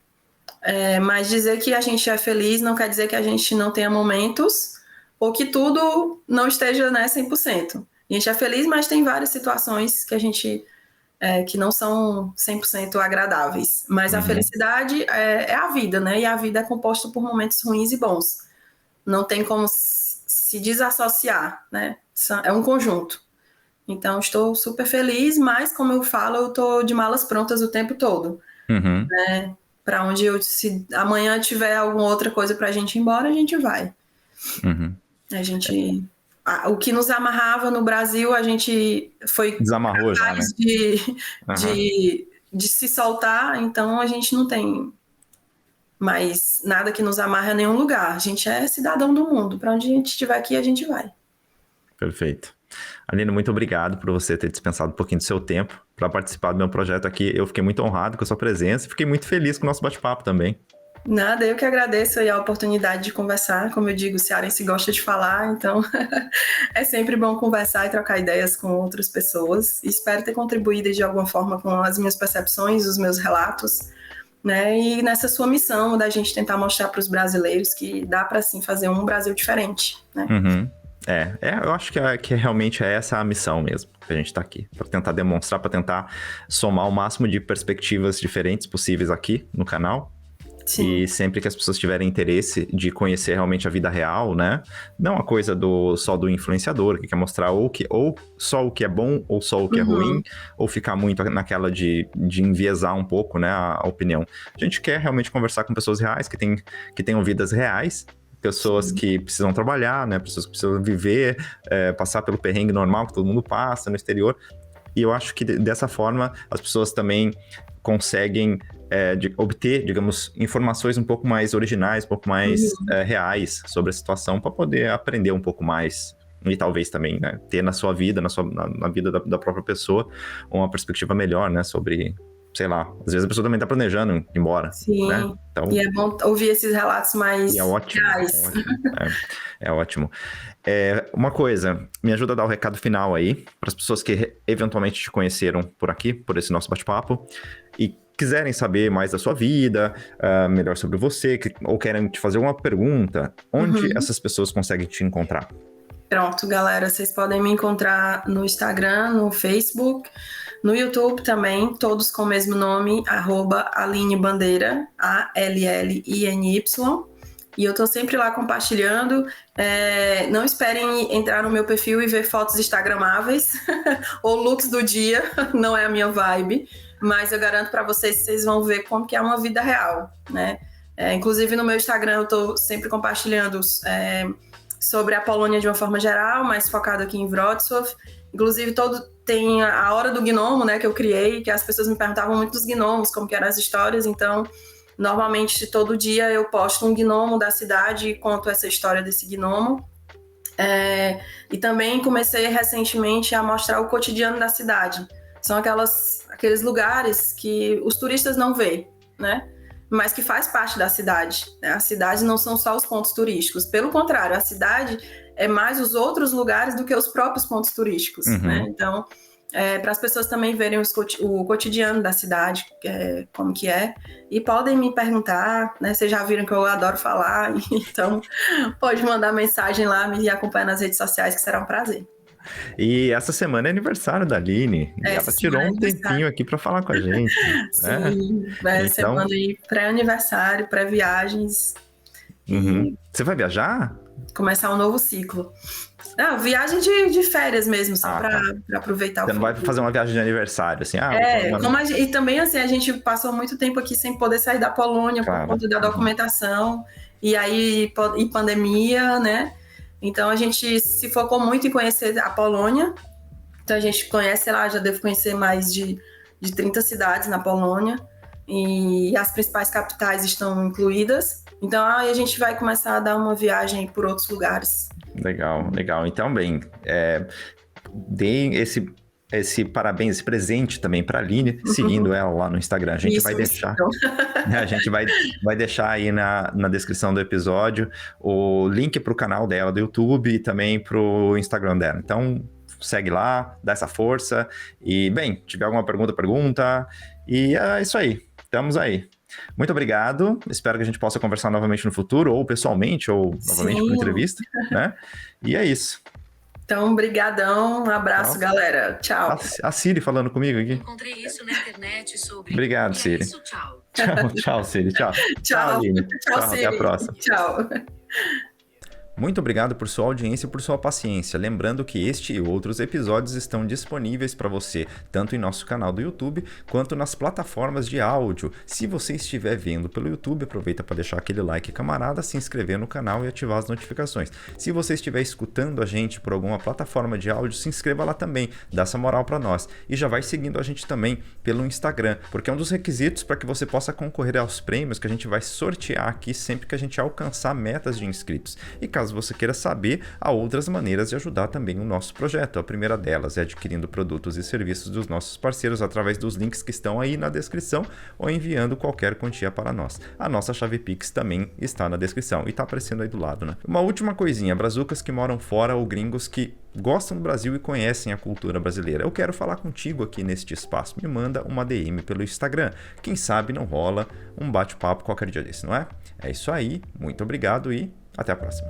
[SPEAKER 2] mas dizer que a gente é feliz não quer dizer que a gente não tenha momentos ou que tudo não esteja, né, 100%. A gente é feliz, mas tem várias situações que a gente que não são 100% agradáveis. Mas a felicidade é a vida, né? E a vida é composta por momentos ruins e bons. Não tem como se desassociar, né? É um conjunto. Então, estou super feliz, mas, como eu falo, eu estou de malas prontas o tempo todo. Né? Para onde se amanhã tiver alguma outra coisa para a gente ir embora, a gente vai. A gente... O que nos amarrava no Brasil, a gente foi
[SPEAKER 1] desamarrou já, né?
[SPEAKER 2] de se soltar, então a gente não tem mais nada que nos amarre a nenhum lugar. A gente é cidadão do mundo. Para onde a gente estiver aqui, a gente vai.
[SPEAKER 1] Perfeito. Aline, muito obrigado por você ter dispensado um pouquinho do seu tempo para participar do meu projeto aqui. Eu fiquei muito honrado com a sua presença e fiquei muito feliz com o nosso bate-papo também.
[SPEAKER 2] Nada, eu que agradeço aí a oportunidade de conversar. Como eu digo, o cearense gosta de falar, então é sempre bom conversar e trocar ideias com outras pessoas. Espero ter contribuído de alguma forma com as minhas percepções, os meus relatos, né? E nessa sua missão da gente tentar mostrar para os brasileiros que dá para sim fazer um Brasil diferente, né?
[SPEAKER 1] Eu acho que realmente é essa a missão mesmo, que a gente está aqui, para tentar demonstrar, para tentar somar o máximo de perspectivas diferentes possíveis aqui no canal.
[SPEAKER 2] Sim.
[SPEAKER 1] E sempre que as pessoas tiverem interesse de conhecer realmente a vida real, né? Não a coisa só do influenciador, que quer mostrar ou só o que é bom, ou só o que é ruim, ou ficar muito naquela de enviesar um pouco, né, a opinião. A gente quer realmente conversar com pessoas reais, que tenham vidas reais, pessoas que precisam trabalhar, né? Pessoas que precisam viver, passar pelo perrengue normal que todo mundo passa no exterior. E eu acho que dessa forma as pessoas também conseguem obter, digamos, informações um pouco mais originais, um pouco mais reais sobre a situação para poder aprender um pouco mais e talvez também, né, ter na sua vida, na vida da própria pessoa, uma perspectiva melhor, né, sobre, sei lá, às vezes a pessoa também tá planejando ir embora.
[SPEAKER 2] Sim,
[SPEAKER 1] né? Então,
[SPEAKER 2] e é bom ouvir esses relatos mais reais.
[SPEAKER 1] É ótimo. Uma coisa, me ajuda a dar o recado final aí, para as pessoas que eventualmente te conheceram por aqui, por esse nosso bate-papo, e quiserem saber mais da sua vida, melhor sobre você, ou querem te fazer uma pergunta, onde essas pessoas conseguem te encontrar?
[SPEAKER 2] Pronto, galera, vocês podem me encontrar no Instagram, no Facebook, no YouTube também, todos com o mesmo nome, @Aline Bandeira, ALLINY. E eu tô sempre lá compartilhando. Não esperem entrar no meu perfil e ver fotos instagramáveis ou looks do dia, não é a minha vibe, mas eu garanto para vocês que vocês vão ver como que é uma vida real, né? Inclusive no meu Instagram eu tô sempre compartilhando sobre a Polônia de uma forma geral, mais focado aqui em Wrocław. Inclusive, tem a Hora do Gnomo, né, que eu criei, que as pessoas me perguntavam muito dos gnomos, como que eram as histórias. Então, normalmente, todo dia eu posto um gnomo da cidade e conto essa história desse gnomo. E também comecei recentemente a mostrar o cotidiano da cidade. São aqueles lugares que os turistas não veem, né? Mas que faz parte da cidade, né? A cidade não são só os pontos turísticos. Pelo contrário, a cidade é mais os outros lugares do que os próprios pontos turísticos, né? Então, para as pessoas também verem o cotidiano da cidade, como que é. E podem me perguntar, né? Vocês já viram que eu adoro falar, então pode mandar mensagem lá, me acompanhar nas redes sociais, que será um prazer.
[SPEAKER 1] E essa semana é aniversário da Aline. E ela tirou um tempinho aqui para falar com a gente.
[SPEAKER 2] Sim,
[SPEAKER 1] então...
[SPEAKER 2] semana aí pré-aniversário, pré-viagens.
[SPEAKER 1] Você vai viajar?
[SPEAKER 2] Começar um novo ciclo. Não, viagem de férias mesmo, só para aproveitar.
[SPEAKER 1] Você não vai fazer uma viagem de aniversário, assim?
[SPEAKER 2] E também, assim, a gente passou muito tempo aqui sem poder sair da Polônia por conta da documentação, e aí, e pandemia, né? Então, a gente se focou muito em conhecer a Polônia. Então, a gente conhece lá, já devo conhecer mais de 30 cidades na Polônia. E as principais capitais estão incluídas. Então, aí a gente vai começar a dar uma viagem por outros lugares.
[SPEAKER 1] Legal. Então, bem, deem esse parabéns, esse presente também para a Aline, seguindo ela lá no Instagram. A gente vai deixar... A gente vai deixar aí na descrição do episódio o link para o canal dela do YouTube e também para o Instagram dela. Então, segue lá, dá essa força. E, bem, tiver alguma pergunta. E é isso aí. Estamos aí. Muito obrigado. Espero que a gente possa conversar novamente no futuro, ou pessoalmente, ou novamente por entrevista, né? E é isso.
[SPEAKER 2] Então, brigadão, um abraço, galera. Tchau.
[SPEAKER 1] A Siri falando comigo aqui.
[SPEAKER 3] Encontrei isso na internet sobre...
[SPEAKER 1] Obrigado, Siri.
[SPEAKER 3] Isso, tchau.
[SPEAKER 1] Tchau, Siri. Tchau.
[SPEAKER 2] Tchau,
[SPEAKER 1] Aline.
[SPEAKER 2] Tchau, Siri.
[SPEAKER 1] Até a próxima.
[SPEAKER 2] Tchau.
[SPEAKER 1] Muito obrigado por sua audiência e por sua paciência. Lembrando que este e outros episódios estão disponíveis para você, tanto em nosso canal do YouTube, quanto nas plataformas de áudio. Se você estiver vendo pelo YouTube, aproveita para deixar aquele like camarada, se inscrever no canal e ativar as notificações. Se você estiver escutando a gente por alguma plataforma de áudio, se inscreva lá também, dá essa moral para nós. E já vai seguindo a gente também pelo Instagram, porque é um dos requisitos para que você possa concorrer aos prêmios que a gente vai sortear aqui sempre que a gente alcançar metas de inscritos. E caso você queira saber, há outras maneiras de ajudar também o nosso projeto. A primeira delas é adquirindo produtos e serviços dos nossos parceiros através dos links que estão aí na descrição ou enviando qualquer quantia para nós. A nossa chave Pix também está na descrição e está aparecendo aí do lado, né? Uma última coisinha, brazucas que moram fora ou gringos que gostam do Brasil e conhecem a cultura brasileira. Eu quero falar contigo aqui neste espaço. Me manda uma DM pelo Instagram. Quem sabe não rola um bate-papo qualquer dia desse, não é? É isso aí, muito obrigado e até a próxima.